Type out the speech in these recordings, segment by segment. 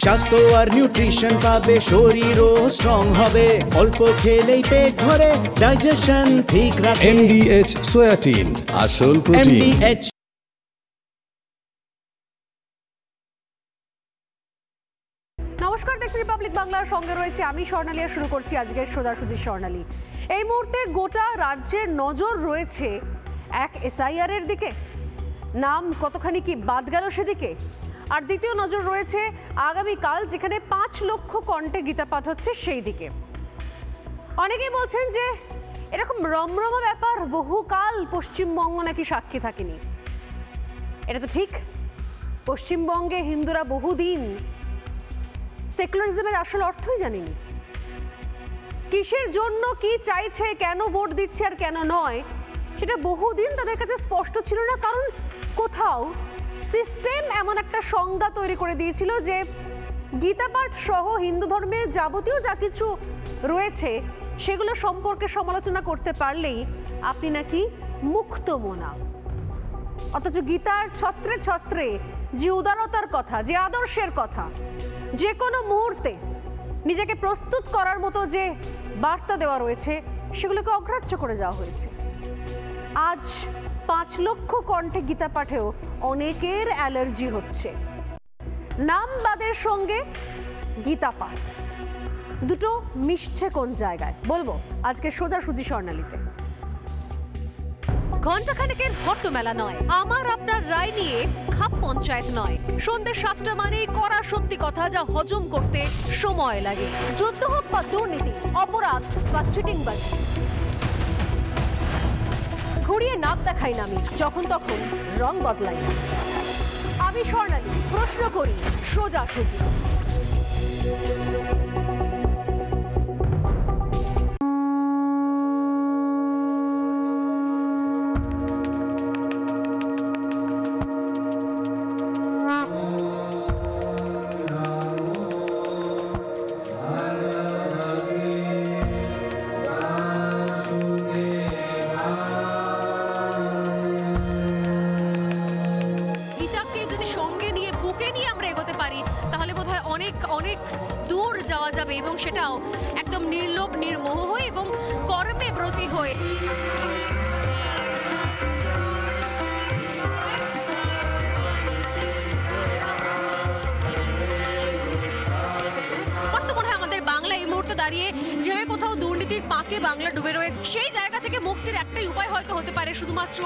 স্বাস্থ্য আর নিউট্রিশন পাবে, শরীরও স্ট্রং হবে, অল্প খেলেই পেট ভরে ডাইজেশন ঠিক রাখে। MDH সোয়াটিন, আসল প্রোটিন। MDH। নমস্কার, দেখছি রিপাবলিক বাংলার সঙ্গে রয়েছে আমি স্বর্ণালী। শুরু করছি আজকের সোজাসুজি স্বর্ণালী। এই মুহূর্তে গোটা রাজ্যের নজর রয়েছে এক SIR এর দিকে, নাম কতখানি কি বাদ গেল সেদিকে। আর দ্বিতীয় নজর রয়েছে আগামীকাল যেখানে 5 লক্ষ কণ্ঠে গীতা পাঠ হচ্ছে সেই দিকে। অনেকেই বলছেন যে এরকম রমরমা ব্যাপার বহুকাল পশ্চিমবঙ্গ নাকি সাক্ষী থাকেনি। এটা তো ঠিক, পশ্চিমবঙ্গে হিন্দুরা বহুদিন সেকুলারিজমের আসল অর্থই জানেনি। কিসের জন্য কি চাইছে, কেন ভোট দিচ্ছে আর কেন নয়, সেটা বহুদিন তাদের কাছে স্পষ্ট ছিল না। কারণ কোথাও সিস্টেম এমন একটা সংজ্ঞা তৈরি করে দিয়েছিল যে গীতাপাঠ সহ হিন্দু ধর্মের যাবতীয় যা কিছু রয়েছে সেগুলো সম্পর্কে সমালোচনা করতে পারলেই আপনি নাকি মুক্ত মনা। অথচ গীতার ছত্রে ছত্রে যে উদারতার কথা, যে আদর্শের কথা, যে কোনো মুহূর্তে নিজেকে প্রস্তুত করার মতো যে বার্তা দেওয়া রয়েছে সেগুলোকে অগ্রাহ্য করে যাওয়া হয়েছে। আজ 5 লক্ষ কণ্ঠে গীতা পাঠেও অনেকের অ্যালার্জি হচ্ছে। নামবাদের সঙ্গে গীতা পাঠ দুটো মিশছে কোন জায়গায় বলবো আজকে সোজাসুজি স্বর্ণালীতে। ঘণ্টাখানেকের হট্টমেলা নয়, আমার আপনার রায় নিয়ে খাপ পঞ্চায়েত নয়। সন্ধ্যে 7টা মানেই করা সত্যি কথা যা হজম করতে সময় লাগে। যুদ্ধ হোক বা দুর্নীতি, অপরাধ বা চিটিংবাজি, ঘুরিয়ে নাক দেখাই না আমি, যখন তখন রং বদলাই না। আমি স্বর্ণালী, প্রশ্ন করি সোজাসুজি। তাহলে বোধহয় অনেক দূর যাওয়া যাবে, এবং সেটাও একদম নির্লোভ নির্মোহ হয়ে এবং কর্মে ব্রতী হয়ে। বর্তমানে আমাদের বাংলা এই মুহূর্তে দাঁড়িয়ে যেভাবে কোথাও দুর্নীতির পাকে বাংলা ডুবে রয়েছে, সেই জায়গা থেকে মুক্তির একটাই উপায় হয়তো হতে পারে শুধুমাত্র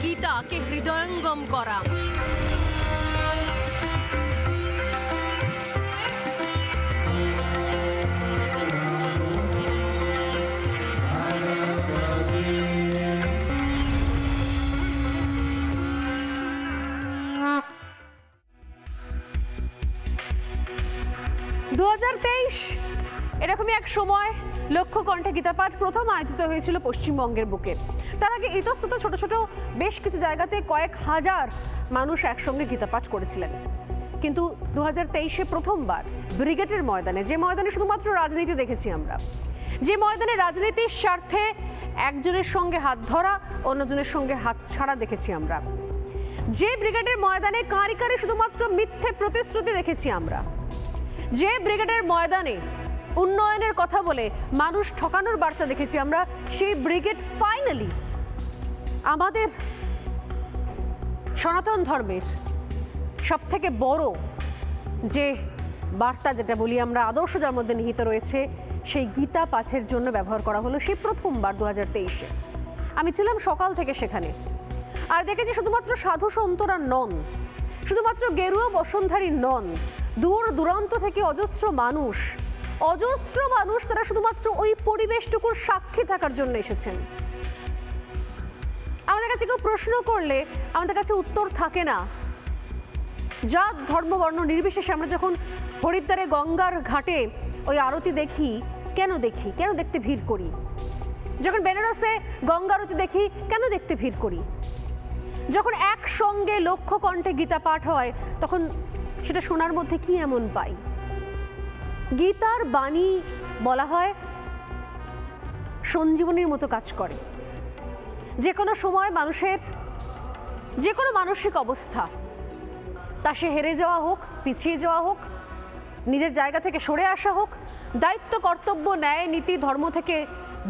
গীতাকে হৃদয়ঙ্গম করা। এরকমই এক সময় লক্ষ কণ্ঠে গীতাপাঠ প্রথম আয়োজিত হয়েছিল পশ্চিমবঙ্গের বুকে। তার আগে ইতস্তত ছোট ছোট বেশ কিছু জায়গাতে কয়েক হাজার মানুষ একসঙ্গে গীতাপাঠ করেছিলেন। কিন্তু 2023-এ প্রথমবার ব্রিগেডের ময়দানে, যে ময়দানে শুধুমাত্র রাজনীতি দেখেছি আমরা, যে ময়দানে রাজনীতির স্বার্থে একজনের সঙ্গে হাত ধরা অন্যজনের সঙ্গে হাত ছাড়া দেখেছি আমরা, যে ব্রিগেডের ময়দানে কাঁড়ি কাঁড়ি শুধুমাত্র মিথ্যে প্রতিশ্রুতি দেখেছি আমরা, যে ব্রিগেডের ময়দানে উন্নয়নের কথা বলে মানুষ ঠকানোর বার্তা দেখেছি আমরা, সেই ব্রিগেড ফাইনালি আমাদের সনাতন ধর্মের সবথেকে বড় যে বার্তা, যেটা বলি আমরা আদর্শ যার মধ্যে নিহিত রয়েছে, সেই গীতা পাঠের জন্য ব্যবহার করা হলো সেই প্রথমবার 2023-এ। আমি ছিলাম সকাল থেকে সেখানে, আর দেখেছি শুধুমাত্র সাধু সন্তরা নন, শুধুমাত্র গেরুয়া বসনধারী নন, দূর দূরান্ত থেকে অজস্র মানুষ তারা শুধুমাত্র ওই পরিবেশটুকুর সাক্ষী থাকার জন্য এসেছেন। আমাদের কাছে কেউ প্রশ্ন করলে আমাদের কাছে উত্তর থাকে না। জাত ধর্ম বর্ণ নির্বিশেষে আমরা যখন হরিদ্বারে গঙ্গার ঘাটে ওই আরতি দেখি, কেন দেখতে ভিড় করি? যখন বেনারসে গঙ্গা আরতি দেখি, কেন দেখতে ভিড় করি? যখন একসঙ্গে লক্ষ কণ্ঠে গীতা পাঠ হয় তখন সেটা শোনার মধ্যে কি এমন পাই? গীতার বাণী বলা হয় সঞ্জীবনীর মতো কাজ করে। যে কোনো সময় মানুষের যে কোনো মানসিক অবস্থা, তা সে হেরে যাওয়া হোক, পিছিয়ে যাওয়া হোক, নিজের জায়গা থেকে সরে আসা হোক, দায়িত্ব কর্তব্য ন্যায় নীতি ধর্ম থেকে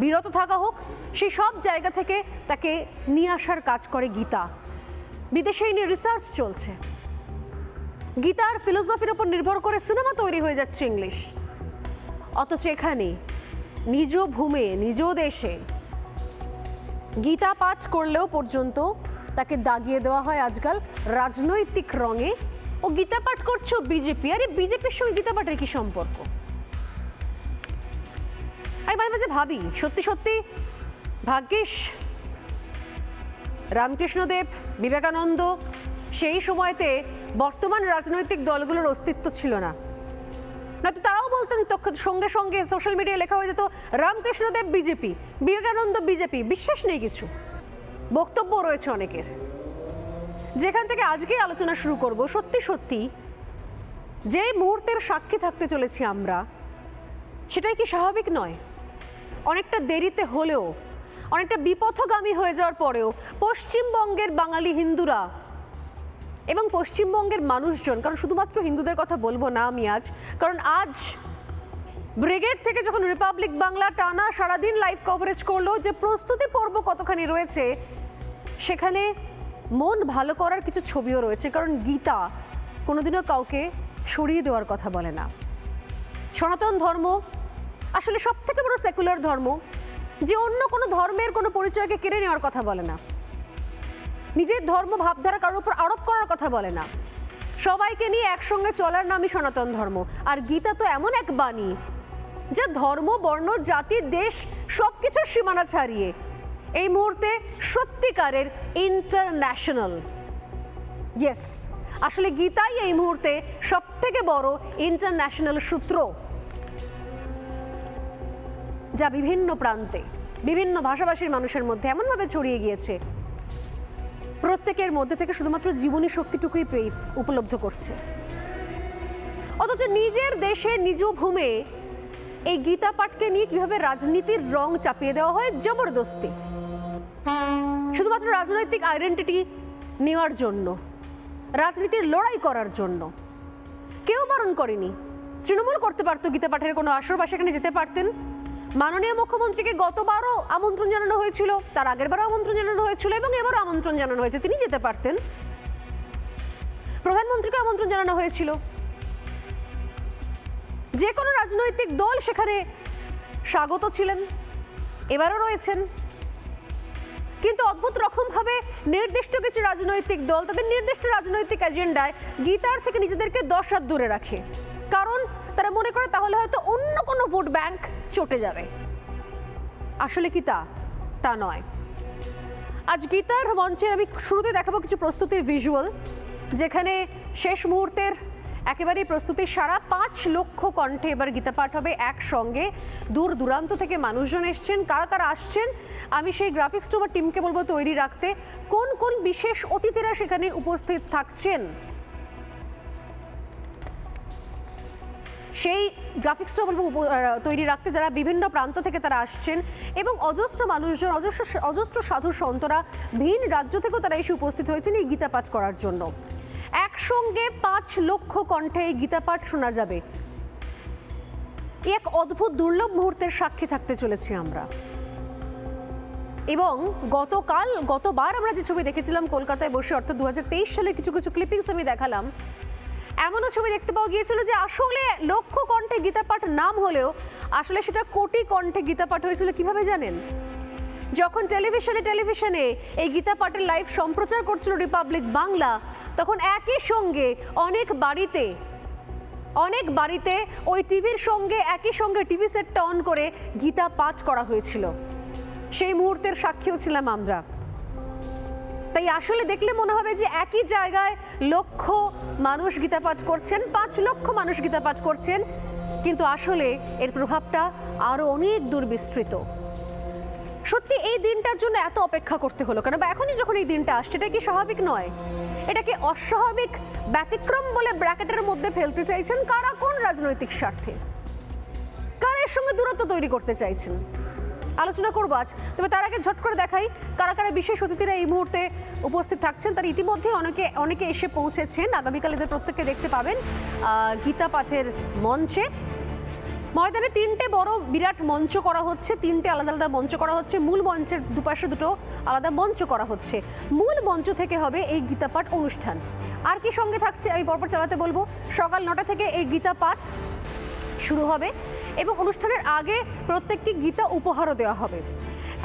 বিরত থাকা হোক, সেই সব জায়গা থেকে তাকে নিয়ে আসার কাজ করে গীতা। বিদেশে এই নিয়ে রিসার্চ চলছে। গীতার ফিলোসফির উপর নির্ভর করে সিনেমা তৈরি হয়ে যাচ্ছে ইংলিশ। অথচ এখানে নিজ ভূমে নিজ দেশে গীতা পাঠ করলেও পর্যন্ত তাকে দাগিয়ে দেওয়া হয় আজকাল রাজনৈতিক রঙে। ও গীতা পাঠ করছে বিজেপি। আরে বিজেপির সঙ্গে গীতা পাঠের কি সম্পর্ক? আমি মাঝে মাঝে ভাবি, সত্যি সত্যি ভাগ্যিস রামকৃষ্ণদেব, বিবেকানন্দ সেই সময়তে বর্তমান রাজনৈতিক দলগুলোর অস্তিত্ব ছিল না, নয়তো তারাও বলতেন সঙ্গে সঙ্গে সোশ্যাল মিডিয়ায় লেখা হয়ে যেত রামকৃষ্ণদেব বিজেপি, বিবেকানন্দ বিজেপি। বিশ্বাস নেই কিছু, বক্তব্য রয়েছে অনেকের। যেখান থেকে আজকে আলোচনা শুরু করব, সত্যি সত্যি যে মুহূর্তের সাক্ষী থাকতে চলেছি আমরা, সেটাই কি স্বাভাবিক নয়? অনেকটা দেরিতে হলেও, অনেকটা বিপথগামী হয়ে যাওয়ার পরেও পশ্চিমবঙ্গের বাঙালি হিন্দুরা এবং পশ্চিমবঙ্গের মানুষজন, কারণ শুধুমাত্র হিন্দুদের কথা বলবো না আমি আজ, কারণ আজ ব্রিগেড থেকে যখন রিপাবলিক বাংলা টানা সারাদিন লাইভ কভারেজ করলো, যে প্রস্তুতি পর্ব কতখানি রয়েছে, সেখানে মন ভালো করার কিছু ছবিও রয়েছে। কারণ গীতা কোনোদিনও কাউকে সরিয়ে দেওয়ার কথা বলে না। সনাতন ধর্ম আসলে সব থেকে বড় সেকুলার ধর্ম, যে অন্য কোনো ধর্মের কোনো পরিচয়কে কেড়ে নেওয়ার কথা বলে না, নিজের ধর্ম ভাবধারা কারোর উপর আরোপ করার কথা বলে না, সবাইকে নিয়ে একসঙ্গে চলার নামই সনাতন ধর্ম। আর গীতা তো এমন এক বাণী যা ধর্ম, বর্ণ, জাতি, দেশ সব কিছুর সীমানা ছাড়িয়ে এই মুহূর্তে সত্যিকারের ইন্টারন্যাশনাল। ইয়েস, আসলে গীতাই এই মুহূর্তে সব থেকে বড় ইন্টারন্যাশনাল সূত্র, যা বিভিন্ন প্রান্তে বিভিন্ন ভাষাভাষীর মানুষের মধ্যে এমনভাবে ছড়িয়ে গিয়েছে, প্রত্যেকের মধ্যে থেকে শুধুমাত্র জীবনী শক্তিটুকুই পেয়ে উপলব্ধ করছে। অথচ নিজের দেশে নিজ ভূমে এই গীতা পাঠকে নিয়ে কিভাবে রাজনীতির রং চাপিয়ে দেওয়া হয় জবরদস্তি, শুধুমাত্র রাজনৈতিক আইডেন্টিটি নেওয়ার জন্য, রাজনীতির লড়াই করার জন্য। কেউ বারণ করেনি, তৃণমূল করতে পারতো গীতা পাঠের কোনো আসর, বা সেখানে যেতে পারতেন। মাননীয় মুখ্যমন্ত্রীকে গতবারও আমন্ত্রণ জানানো হয়েছিল, তার আগের বারও আমন্ত্রণ জানানো হয়েছিল এবং এবারও আমন্ত্রণ জানানো হয়েছে, তিনি যেতে পারতেন। প্রধানমন্ত্রীকে আমন্ত্রণ জানানো হয়েছিল, যে কোনো রাজনৈতিক দল সেখানে স্বাগত ছিলেন, এবারও রয়েছেন। কিন্তু অদ্ভুত রকমভাবে নির্দিষ্ট কিছু রাজনৈতিক দল তাদের নির্দিষ্ট রাজনৈতিক এজেন্ডায় গীতার থেকে নিজেদেরকে 10 হাত দূরে রাখে, কারণ তারা মনে করে তাহলে হয়তো অন্য কোনো ভোট ব্যাংক চটে যাবে। আসলে কি তা নয়। আজ গীতার মঞ্চে আমি শুরুতে দেখাবো কিছু প্রস্তুতির ভিজুয়াল, যেখানে শেষ মুহূর্তের একেবারেই প্রস্তুতি সারা 5 লক্ষ কণ্ঠে এবার গীতা পাঠ হবে একসঙ্গে। দূর দূরান্ত থেকে মানুষজন এসছেন, কারা কারা আসছেন আমি সেই গ্রাফিক্স টু বা টিমকে বলবো তৈরি রাখতে। কোন কোন বিশেষ অতিথিরা সেখানে উপস্থিত থাকছেন সেই গ্রাফিক্সটা বলবো তৈরি রাখতে, যারা বিভিন্ন প্রান্ত থেকে তারা আসছেন, এবং অজস্র মানুষজন, অজস্র সাধু সন্তরা ভিন রাজ্য থেকেও তারা এসে উপস্থিত হয়েছেন এই গীতা পাঠ করার জন্য। একসঙ্গে 5 লক্ষ কণ্ঠে এই গীতা পাঠ শোনা যাবে। এক অদ্ভুত দুর্লভ মুহূর্তের সাক্ষী থাকতে চলেছি আমরা। এবং গতবার আমরা যে ছবি দেখেছিলাম কলকাতায় বসে, অর্থাৎ 2023 সালের কিছু কিছু ক্লিপিংস আমি দেখালাম, এমনও ছবি দেখতে পাওয়া গিয়েছিল যে আসলে লক্ষ কণ্ঠে গীতা পাঠ নাম হলেও আসলে সেটা কোটি কণ্ঠে গীতা পাঠ হয়েছিল। কিভাবে জানেন? যখন টেলিভিশনে এই গীতা পাঠের লাইভ সম্প্রচার করছিল রিপাবলিক বাংলা, তখন একই সঙ্গে অনেক বাড়িতে ওই টিভির সঙ্গে একই সঙ্গে টিভি সেটটা অন করে গীতা পাঠ করা হয়েছিল। সেই মুহূর্তের সাক্ষীও ছিলাম আমরা। তাই আসলে দেখলে মনে হবে যে একই জায়গায় লক্ষ মানুষ গীতা পাঠ করছেন, 5 লক্ষ মানুষ গীতা পাঠ করছেন, কিন্তু আসলে এর প্রভাবটা আরো অনেক দূর বিস্তৃত। সত্যি এই দিনটার জন্য এত অপেক্ষা করতে হলো কেন? বা এখনই যখন এই দিনটা আসছে, এটা কি স্বাভাবিক নয়? এটাকে অস্বাভাবিক ব্যতিক্রম বলে ব্র্যাকেটের মধ্যে ফেলতে চাইছেন কারা? কোন রাজনৈতিক স্বার্থে? কারা এর সঙ্গে দূরত্ব তৈরি করতে চাইছেন? আলোচনা করবো আজ। তবে তার আগে ঝট করে দেখাই কারা কারা বিশেষ অতিথিরা এই মুহূর্তে উপস্থিত থাকছেন। তার ইতিমধ্যে অনেকে এসে পৌঁছেছেন। আগামীকাল এদের প্রত্যেককে দেখতে পাবেন গীতা পাঠের মঞ্চে। ময়দানে 3টে বড় বিরাট মঞ্চ করা হচ্ছে, 3টে আলাদা আলাদা মঞ্চ করা হচ্ছে। মূল মঞ্চের দুপাশে 2টো আলাদা মঞ্চ করা হচ্ছে। মূল মঞ্চ থেকে হবে এই গীতা পাঠ অনুষ্ঠান। আর কি সঙ্গে থাকছে আমি পরপর চালাতে বলবো। সকাল 9টা থেকে এই গীতা পাঠ শুরু হবে এবং অনুষ্ঠানের আগে প্রত্যেককে গীতা উপহারও দেওয়া হবে।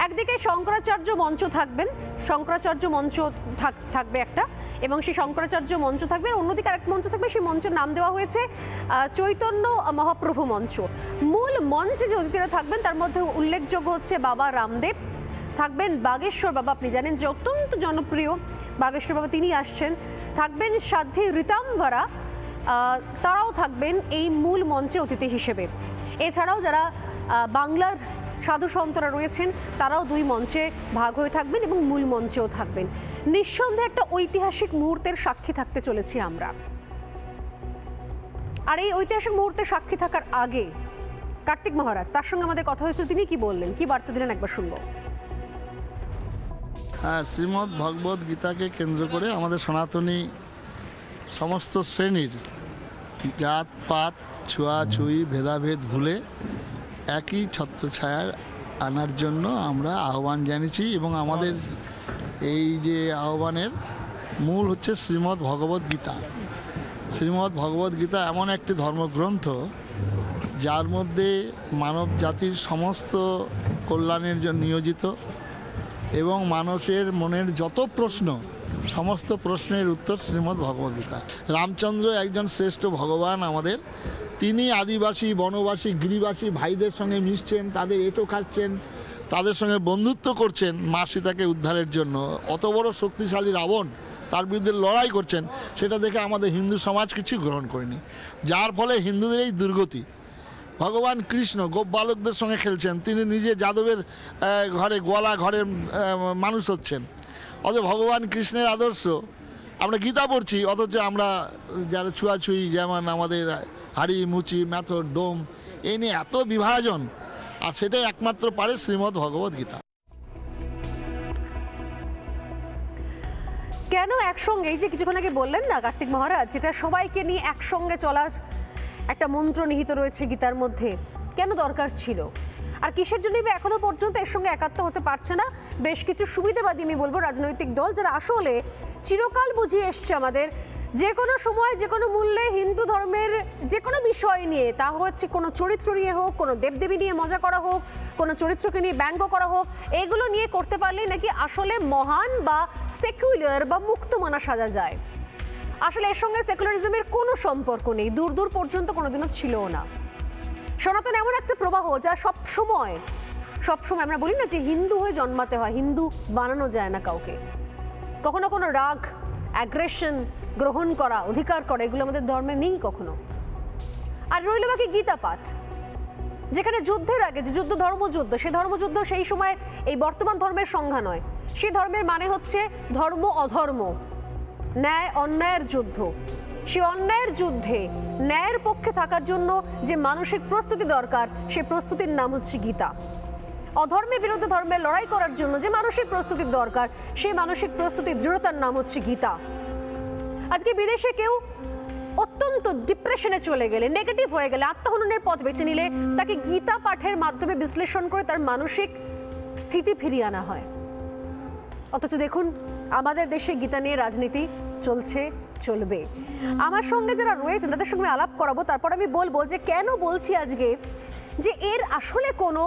একদিকে শঙ্করাচার্য মঞ্চ থাকবেন, শঙ্করাচার্য মঞ্চ থাকবে একটা, এবং সেই শঙ্করাচার্য মঞ্চ থাকবে। অন্যদিকে আরেক মঞ্চ থাকবে, সেই মঞ্চের নাম দেওয়া হয়েছে চৈতন্য মহাপ্রভু মঞ্চ। মূল মঞ্চে যে অতিথিরা থাকবেন তার মধ্যে উল্লেখযোগ্য হচ্ছে বাবা রামদেব থাকবেন, বাগেশ্বর বাবা, আপনি জানেন যে অত্যন্ত জনপ্রিয় বাগেশ্বর বাবা, তিনি আসছেন। থাকবেন সাধ্বী ঋতাম্বরা, তারাও থাকবেন এই মূল মঞ্চে অতিথি হিসেবে। এছাড়াও যারা বাংলার সাধু সন্তরা রয়েছেন তারাও 2 মঞ্চে ভাগ হয়ে থাকবেন এবং মূল মঞ্চেও থাকবেন। নিঃসন্দেহে একটা ঐতিহাসিক মুহূর্তের সাক্ষী থাকতে চলেছি আমরা। আর এই ঐতিহাসিক মুহূর্তের সাক্ষী থাকার আগে কার্তিক মহারাজ, তার সঙ্গে আমাদের কথা হয়েছে, তিনি কি বললেন, কি বার্তা দিলেন একবার শুনবো। হ্যাঁ, শ্রীমদ্ ভগবদ গীতাকে কেন্দ্র করে আমাদের সনাতনী সমস্ত শ্রেণীর জাত পাত ছুঁয়াছুঁয়ি ভেদাভেদ ভুলে একই ছত্রছায়ার আনার জন্য আমরা আহ্বান জানিয়েছি। এবং আমাদের এই যে আহ্বানের মূল হচ্ছে শ্রীমদ্ ভগবদ গীতা। শ্রীমদ্ ভগবদ গীতা এমন একটি ধর্মগ্রন্থ যার মধ্যে মানব জাতির সমস্ত কল্যাণের জন্য নিয়োজিত এবং মানুষের মনের যত প্রশ্ন, সমস্ত প্রশ্নের উত্তর শ্রীমদ্ ভগবদ গীতা। রামচন্দ্র একজন শ্রেষ্ঠ ভগবান আমাদের। তিনি আদিবাসী, বনবাসী, গিরিবাসী ভাইদের সঙ্গে মিশছেন, তাদের এঁটো খাচ্ছেন, তাদের সঙ্গে বন্ধুত্ব করছেন মা সীতাকে উদ্ধারের জন্য। অত বড় শক্তিশালী রাবণ তার বিরুদ্ধে লড়াই করছেন, সেটা দেখে আমাদের হিন্দু সমাজ কিছু গ্রহণ করেনি, যার ফলে হিন্দুদের এই দুর্গতি। ভগবান কৃষ্ণ গোপ বালকদের সঙ্গে খেলছেন, তিনি নিজে যাদবের ঘরে গোয়ালা ঘরের মানুষ হচ্ছেন। অথচ ভগবান কৃষ্ণের আদর্শ আমরা গীতা পড়ছি, অথচ আমরা যারা ছুঁয়াছুঁয়ি, যেমন আমাদের হাড়ি মুচি ম্যাথর ডোম, এই নিয়ে এত বিভাজন, আর সেটাই একমাত্র পারে শ্রীমদ্ ভগবদ গীতা। কেন একসঙ্গে, এই যে কিছুক্ষণ আগে বললেন না কার্তিক মহারাজ, যেটা সবাইকে নিয়ে একসঙ্গে চলার একটা মন্ত্র নিহিত রয়েছে গীতার মধ্যে, কেন দরকার ছিল? আর কিসের জন্যই বা এখনো পর্যন্ত এর সঙ্গে একাত্ম হতে পারছে না বেশ কিছু সুবিধাবাদী, আমি বলবো রাজনৈতিক দল, যারা আসলে চিরকাল বুঝিয়ে এসছে আমাদের যে কোনো সময় যে কোনো মূল্যে হিন্দু ধর্মের যে কোনো বিষয় নিয়ে, তা হচ্ছে কোনো চরিত্র নিয়ে হোক, কোনো দেবদেবী নিয়ে মজা করা হোক, কোনো চরিত্রকে নিয়ে ব্যঙ্গ করা হোক, এগুলো নিয়ে করতে পারলেই নাকি আসলে মহান বা সেকুলার বা মুক্ত মানা সাজা যায়। আসলে এর সঙ্গে সেকুলারিজমের কোনো সম্পর্ক নেই, দূর দূর পর্যন্ত কোনোদিনও ছিলও না। সনাতন এমন একটা প্রবাহ যা সবসময় আমরা বলি না যে হিন্দু হয়ে জন্মাতে হয়, হিন্দু বানানো যায় না কাউকে। কখনো কোনো রাগ, অ্যাগ্রেশন গ্রহণ করা, অধিকার করা, এগুলো আমাদের ধর্মে নেই কখনো। আর রইল বাকি গীতা পাঠ, যেখানে যুদ্ধের আগে যে যুদ্ধ ধর্মযুদ্ধ, সেই ধর্মযুদ্ধ সেই সময় এই বর্তমান ধর্মের সংজ্ঞা নয়, সেই ধর্মের মানে হচ্ছে ধর্ম অধর্ম, ন্যায় অন্যায়ের যুদ্ধ। সেই অন্যায়ের যুদ্ধে ন্যায়ের পক্ষে থাকার জন্য যে মানসিক প্রস্তুতি দরকার, সেই প্রস্তুতির নাম হচ্ছে গীতা। অধর্মের বিরুদ্ধে ধর্মের লড়াই করার জন্য যে মানসিক প্রস্তুতির দরকার, সেই মানসিক প্রস্তুতির দৃঢ়তার নাম হচ্ছে গীতা। আজকে বিদেশে কেউ অত্যন্ত ডিপ্রেশনে চলে গেলে, নেগেটিভ হয়ে গেলে, আত্মহননের পথ বেছে নিলে তাকে গীতা পাঠের মাধ্যমে বিশ্লেষণ করে তার মানসিক স্থিতি ফিরিয়ে আনা হয়। অথচ দেখুন আমাদের দেশে গীতা নিয়ে রাজনীতি চলছে, চলবে। আমার সঙ্গে যারা রয়েছেন তাদের সঙ্গে আলাপ করাবো, তারপর আমি বলবো যে কেন বলছি আজকে যে এর আসলে কোনো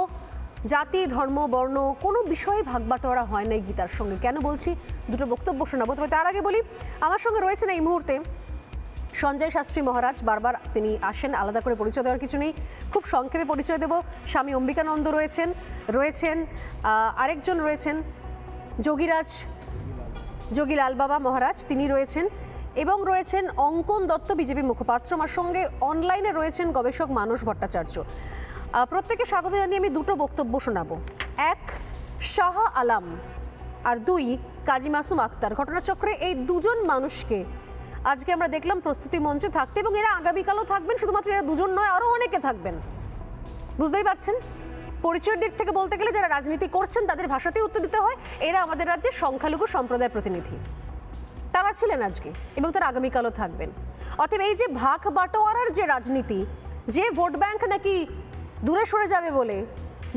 জাতি, ধর্ম, বর্ণ কোনো বিষয়ে ভাগ বাটোয়ারা হয় না এই গীতার সঙ্গে। কেন বলছি, দুটো বক্তব্য শোনাবো। তবে তার আগে বলি, আমার সঙ্গে রয়েছেন এই মুহূর্তে সঞ্জয় শাস্ত্রী মহারাজ। বারবার তিনি আসেন, আলাদা করে পরিচয় দেওয়ার কিছু নেই, খুব সংক্ষেপে পরিচয় দেব। স্বামী অম্বিকানন্দ রয়েছেন আরেকজন রয়েছেন যোগীলাল বাবা মহারাজ, তিনি রয়েছেন, এবং রয়েছেন অঙ্কন দত্ত বিজেপি মুখপাত্র। আমার সঙ্গে অনলাইনে রয়েছেন গবেষক মানস ভট্টাচার্য। প্রত্যেকে স্বাগত জানিয়ে আমি দুটো বক্তব্য শোনাবো। এক, শাহ আলম, আর 2 কাজী মাসুম আক্তার। ঘটনাচক্রে এই দুজন মানুষকে আজকে আমরা দেখলাম প্রস্তুতি মঞ্চে থাকতে, এবং এরা আগামীকালও থাকবেন। শুধুমাত্র এরা দুজন নয়, আরও অনেকে থাকবেন, বুঝতেই পারছেন। পরিচয়ের দিক থেকে বলতে গেলে যারা রাজনীতি করছেন তাদের ভাষাতেই উত্তর দিতে হয়, এরা আমাদের রাজ্যের সংখ্যালঘু সম্প্রদায়ের প্রতিনিধি। তারা ছিলেন আজকে এবং তারা আগামীকালও থাকবেন। অতএব এই যে ভাগ বাটোয়ারার যে রাজনীতি, যে ভোট ব্যাংক নাকি দূরে সরে যাবে বলে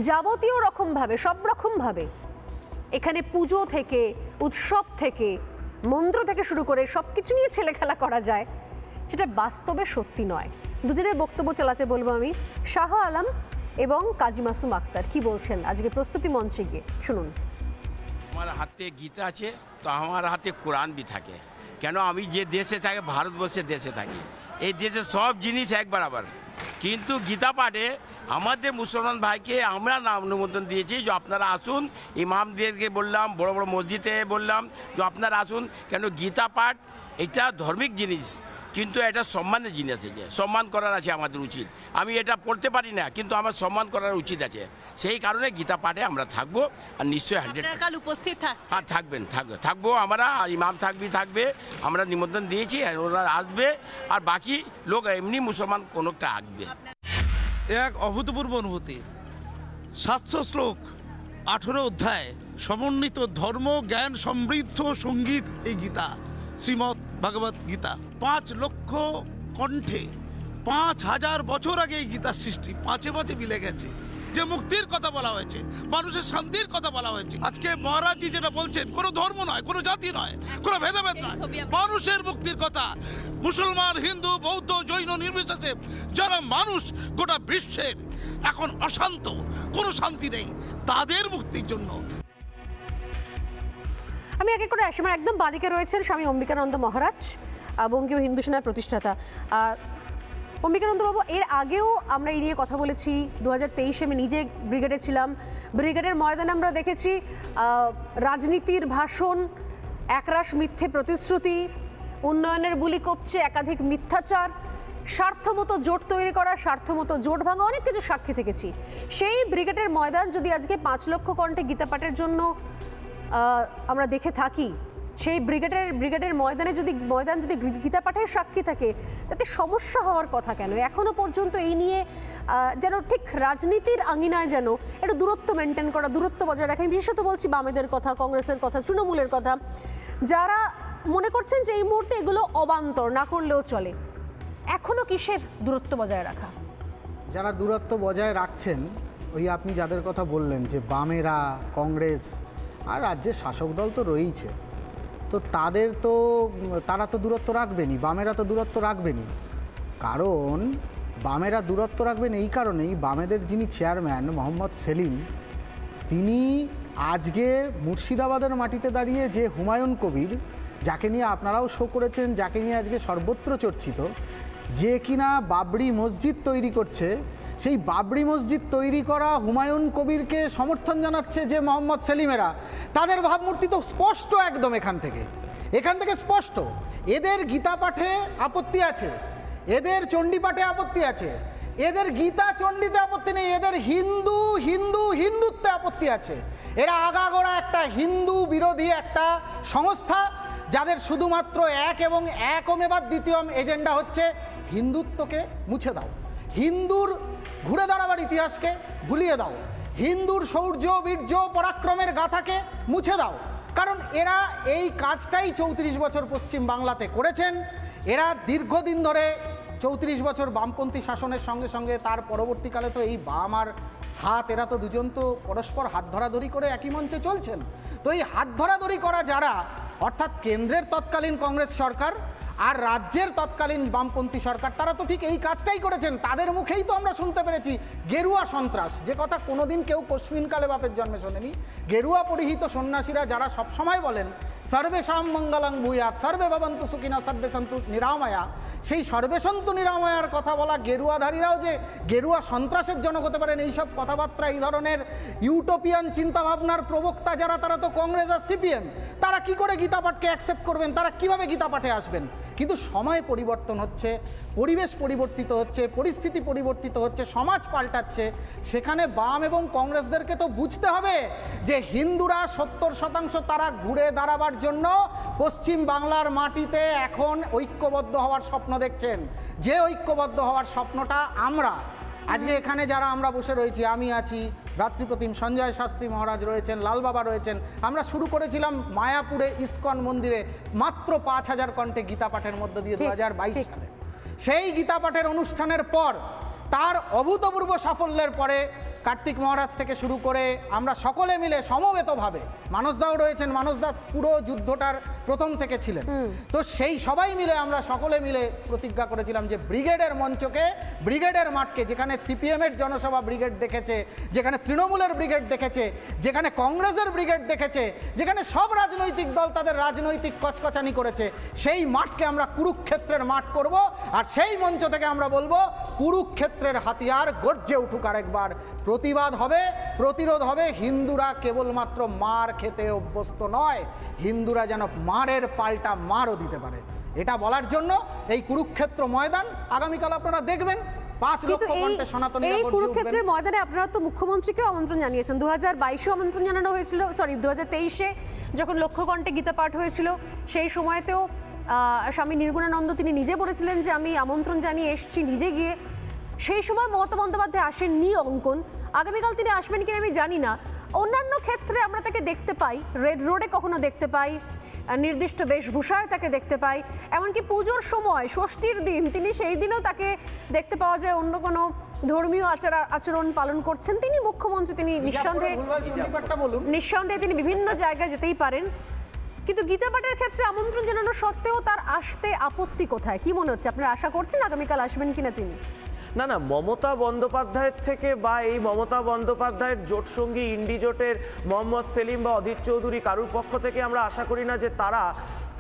যাবতীয় রকমভাবে সব রকমভাবে এখানে পুজো থেকে উৎসব থেকে মন্ত্র থেকে শুরু করে সব কিছু নিয়ে ছেলে খেলা করা যায়, সেটা বাস্তবে সত্যি নয়। দুজনের বক্তব্য চালাতে বলবো আমি, শাহ আলম এবং কাজী মাসুম আক্তার কি বলছেন আজকে প্রস্তুতি মঞ্চে গিয়ে, শুনুন। আমার হাতে গীতা আছে, তো আমার হাতে কোরআন বি থাকে। কেন আমি যে দেশে থাকি, ভারতবর্ষের দেশে থাকি, এই দেশে সব জিনিস এক বরাবর। কিন্তু গীতা পাঠে আমাদের মুসলমান ভাইকে আমরা নাম অনুমোদন দিয়েছি যে আপনারা আসুন, ইমামদেরকে বললাম, বড় বড় মসজিদে বললাম যে আপনারা আসুন। কেন গীতা পাঠ এটা ধর্মিক জিনিস, কিন্তু এটা সম্মানের জিনিস আছে, সম্মান করার আছে আমাদের উচিত। আমি এটা পড়তে পারি না, কিন্তু আমার সম্মান করার উচিত আছে। সেই কারণে গীতা পাঠে আমরা থাকবো, আর নিশ্চয়ই 100 উপস্থিত হ্যাঁ থাকবো আমরা, আর ইমাম থাকবে। আমরা নিমন্ত্রণ দিয়েছি, আর ওরা আসবে, আর বাকি লোক এমনি মুসলমান কোনোটা আসবে। এক অভূতপূর্ব অনুভূতি। 700 শ্লোক, 18 অধ্যায়, সমন্বিত ধর্ম জ্ঞান সমৃদ্ধ সঙ্গীত এই গীতা, শ্রীমদ্ ভগবত গীতা। 5 লক্ষ কণ্ঠে 5000 বছর আগে এই গীতার সৃষ্টি, 5 মিলে গেছে। যে মুক্তির কথা বলা হয়েছে, মানুষের শান্তির কথা বলা হয়েছে। আজকে মহারাজজি যেটা বলছেন, কোনো ধর্ম নয়, কোনো জাতি নয়, কোনো ভেদাভেদ নয়, মানুষের মুক্তির কথা। মুসলমান, হিন্দু, বৌদ্ধ, জৈন নির্বিশেষে যারা মানুষ গোটা বিশ্বের এখন অশান্ত, কোনো শান্তি নেই, তাদের মুক্তির জন্য। আমি এক এক করে আসি। আমার একদম বাদিকে রয়েছেন স্বামী অম্বিকানন্দ মহারাজ, বঙ্গীয় হিন্দু সেনার প্রতিষ্ঠাতা। অম্বিকানন্দ বাবু, এর আগেও আমরা এই নিয়ে কথা বলেছি। 2023 আমি নিজে ব্রিগেডে ছিলাম। ব্রিগেডের ময়দানে আমরা দেখেছি রাজনীতির ভাষণ, একরাশ মিথ্যে প্রতিশ্রুতি, উন্নয়নের বুলি কপছে একাধিক মিথ্যাচার, স্বার্থমতো জোট তৈরি করা, স্বার্থমতো জোট ভাঙা, অনেক কিছু সাক্ষী থেকেছি। সেই ব্রিগেডের ময়দান যদি আজকে 5 লক্ষ কণ্ঠে গীতা পাঠের জন্য আমরা দেখে থাকি, সেই ব্রিগেডের ময়দানে যদি গীতা পাঠের সাক্ষী থাকে, তাতে সমস্যা হওয়ার কথা কেন? এখনো পর্যন্ত এই নিয়ে যেন ঠিক রাজনীতির আঙিনায় যেন একটু দূরত্ব মেনটেন করা, দূরত্ব বজায় রাখা। আমি বিশেষত বলছি বামেদের কথা, কংগ্রেসের কথা, তৃণমূলের কথা, যারা মনে করছেন যে এই মুহূর্তে এগুলো অবান্তর, না করলেও চলে। এখনো কিসের দূরত্ব বজায় রাখা? যারা দূরত্ব বজায় রাখছেন, ওই আপনি যাদের কথা বললেন যে বামেরা, কংগ্রেস আর রাজ্যের শাসক দল তো রয়েইছে, তো তারা তো দূরত্ব রাখবেনই, বামেরা তো দূরত্ব রাখবেনই। কারণ বামেরা দূরত্ব রাখবেন এই কারণেই, বামেদের যিনি চেয়ারম্যান মোহাম্মদ সেলিম, তিনি আজকে মুর্শিদাবাদের মাটিতে দাঁড়িয়ে যে হুমায়ুন কবির, যাকে নিয়ে আপনারাও শো করেছেন, যাকে নিয়ে আজকে সর্বত্র চর্চিত, যে কিনা বাবরি মসজিদ তৈরি করছে, সেই বাবরি মসজিদ তৈরি করা হুমায়ুন কবিরকে সমর্থন জানাচ্ছে যে মোহাম্মদ সেলিমেরা, তাদের ভাবমূর্তি তো স্পষ্ট একদম। এখান থেকে স্পষ্ট এদের গীতা পাঠে আপত্তি আছে, এদের চণ্ডী পাঠে আপত্তি আছে, এদের গীতা চণ্ডীতে আপত্তি নেই, এদের হিন্দুত্বে আপত্তি আছে। এরা আগাগোড়া একটা হিন্দু বিরোধী একটা সংস্থা, যাদের শুধুমাত্র এক এবং একমেবা দ্বিতীয়ম এজেন্ডা হচ্ছে হিন্দুত্বকে মুছে দাও, হিন্দুর ঘুরে দাঁড়াবার ইতিহাসকে ভুলিয়ে দাও, হিন্দুর শৌর্য বীর্য পরাক্রমের গাথাকে মুছে দাও। কারণ এরা এই কাজটাই 34 বছর পশ্চিম বাংলাতে করেছেন। এরা দীর্ঘদিন ধরে 34 বছর বামপন্থী শাসনের সঙ্গে সঙ্গে তার পরবর্তীকালে তো এই বাম আর হাত, এরা তো দুজন তো পরস্পর হাত ধরাধরি করে একই মঞ্চে চলছেন। তো এই হাত ধরাধরি করা যারা, অর্থাৎ কেন্দ্রের তৎকালীন কংগ্রেস সরকার আর রাজ্যের তৎকালীন বামপন্থী সরকার, তারা তো ঠিক এই কাজটাই করেছেন। তাদের মুখেই তো আমরা শুনতে পেরেছি গেরুয়া সন্ত্রাস, যে কথা কোনোদিন কেউ কস্মিনকালে বাপের জন্মে শোনেনি। গেরুয়া পরিহিত সন্ন্যাসীরা যারা সবসময় বলেন সর্বেশাম মঙ্গলং ভূয়াৎ সর্বে ভবন্তু সুখিনা সর্বে সন্তু নিরাময়া, সেই সর্বে সন্তু নিরাময়ার কথা বলা গেরুয়াধারীরাও যে গেরুয়া সন্ত্রাসের জনক হতে পারেন, এইসব কথাবার্তা, এই ধরনের ইউটোপিয়ান চিন্তাভাবনার প্রবক্তা যারা, তারা তো কংগ্রেস আর সিপিএম। তারা কি করে গীতা পাঠকে অ্যাকসেপ্ট করবেন? তারা কিভাবে গীতা পাঠে আসবেন? কিন্তু সময় পরিবর্তন হচ্ছে, পরিবেশ পরিবর্তিত হচ্ছে, পরিস্থিতি পরিবর্তিত হচ্ছে, সমাজ পাল্টাচ্ছে। সেখানে বাম এবং কংগ্রেসদেরকে তো বুঝতে হবে যে হিন্দুরা 70% তারা ঘুরে দাঁড়াবার জন্য পশ্চিম বাংলার মাটিতে এখন ঐক্যবদ্ধ হওয়ার স্বপ্ন দেখছেন। যে ঐক্যবদ্ধ হওয়ার স্বপ্নটা আমরা আজকে এখানে যারা আমরা বসে রয়েছি, আমি আছি, রাত্রিপ্রতিম সঞ্জয় শাস্ত্রী মহারাজ রয়েছেন, লালবাবা রয়েছেন, আমরা শুরু করেছিলাম মায়াপুরে ইসকন মন্দিরে মাত্র 5000 কণ্ঠে গীতা পাঠের মধ্য দিয়ে 2022 সালে। সেই গীতা পাঠের অনুষ্ঠানের পর, তার অভূতপূর্ব সাফল্যের পরে কার্তিক মহারাজ থেকে শুরু করে আমরা সকলে মিলে সমবেতভাবে, মানসদাও রয়েছেন, মানসদা পুরো যুদ্ধটার প্রথম থেকে ছিলেন, তো সেই সবাই মিলে আমরা সকলে মিলে প্রতিজ্ঞা করেছিলাম যে ব্রিগেডের মঞ্চকে, ব্রিগেডের মাঠকে, যেখানে সিপিএমের জনসভা ব্রিগেড দেখেছে, যেখানে তৃণমূলের ব্রিগেড দেখেছে, যেখানে কংগ্রেসের ব্রিগেড দেখেছে, যেখানে সব রাজনৈতিক দল তাদের রাজনৈতিক কচকচানি করেছে, সেই মাঠকে আমরা কুরুক্ষেত্রের মাঠ করব। আর সেই মঞ্চ থেকে আমরা বলবো কুরুক্ষেত্রের হাতিয়ার গর্জে উঠুক আরেকবার, প্রতিবাদ হবে, প্রতিরোধ হবে। হিন্দুরা কেবলমাত্র মার খেতে অভ্যস্ত নয়, হিন্দুরা যেন মারের পাল্টা মারও দিতে পারে, এটা বলার জন্য এই কুরুক্ষেত্র ময়দান আগামীকাল আপনারা দেখবেন। 5 লক্ষ কণ্ঠে সনাতনীরা এই গর্জে কুরুক্ষেত্রের উঠবেন। ময়দানে আপনারা তো মুখ্যমন্ত্রীকেও আমন্ত্রণ জানিয়েছেন, 2022 আমন্ত্রণ জানানো হয়েছিল, 2023 যখন লক্ষ কণ্ঠে গীতা পাঠ হয়েছিল সেই সময়তেও স্বামী নির্গুণানন্দ তিনি নিজে বলেছিলেন যে আমি আমন্ত্রণ জানিয়ে এসেছি নিজে গিয়ে। সেই সময় মমতা বন্দ্যোপাধ্যায় আসেননি অঙ্কন, আগামীকাল তিনি আসবেন কিনা আমি জানি না। অন্যান্য ক্ষেত্রে আমরা তাকে দেখতে পাই, রেড রোডে কখনো দেখতে পাই, নির্দিষ্ট বেশভূষায় তাকে দেখতে পাই, এমনকি পুজোর সময় ষষ্ঠীর দিন তিনি সেই দিনও তাকে দেখতে পাওয়া যায় অন্য কোনো ধর্মীয় আচরণ পালন করছেন। তিনি মুখ্যমন্ত্রী, তিনি নিঃসন্দেহে তিনি বিভিন্ন জায়গায় যেতেই পারেন, কিন্তু গীতা পাঠের ক্ষেত্রে আমন্ত্রণ জানানো সত্ত্বেও তার আসতে আপত্তি কোথায়? কি মনে হচ্ছে, আপনারা আশা করছেন আগামীকাল আসবেন কিনা তিনি? না না, মমতা বন্দ্যোপাধ্যায়ের থেকে বা এই মমতা বন্দ্যোপাধ্যায়ের জোটসঙ্গী ইন্ডি জোটের মোহাম্মদ সেলিম বা অধীর চৌধুরী কারুর পক্ষ থেকে আমরা আশা করি না যে তারা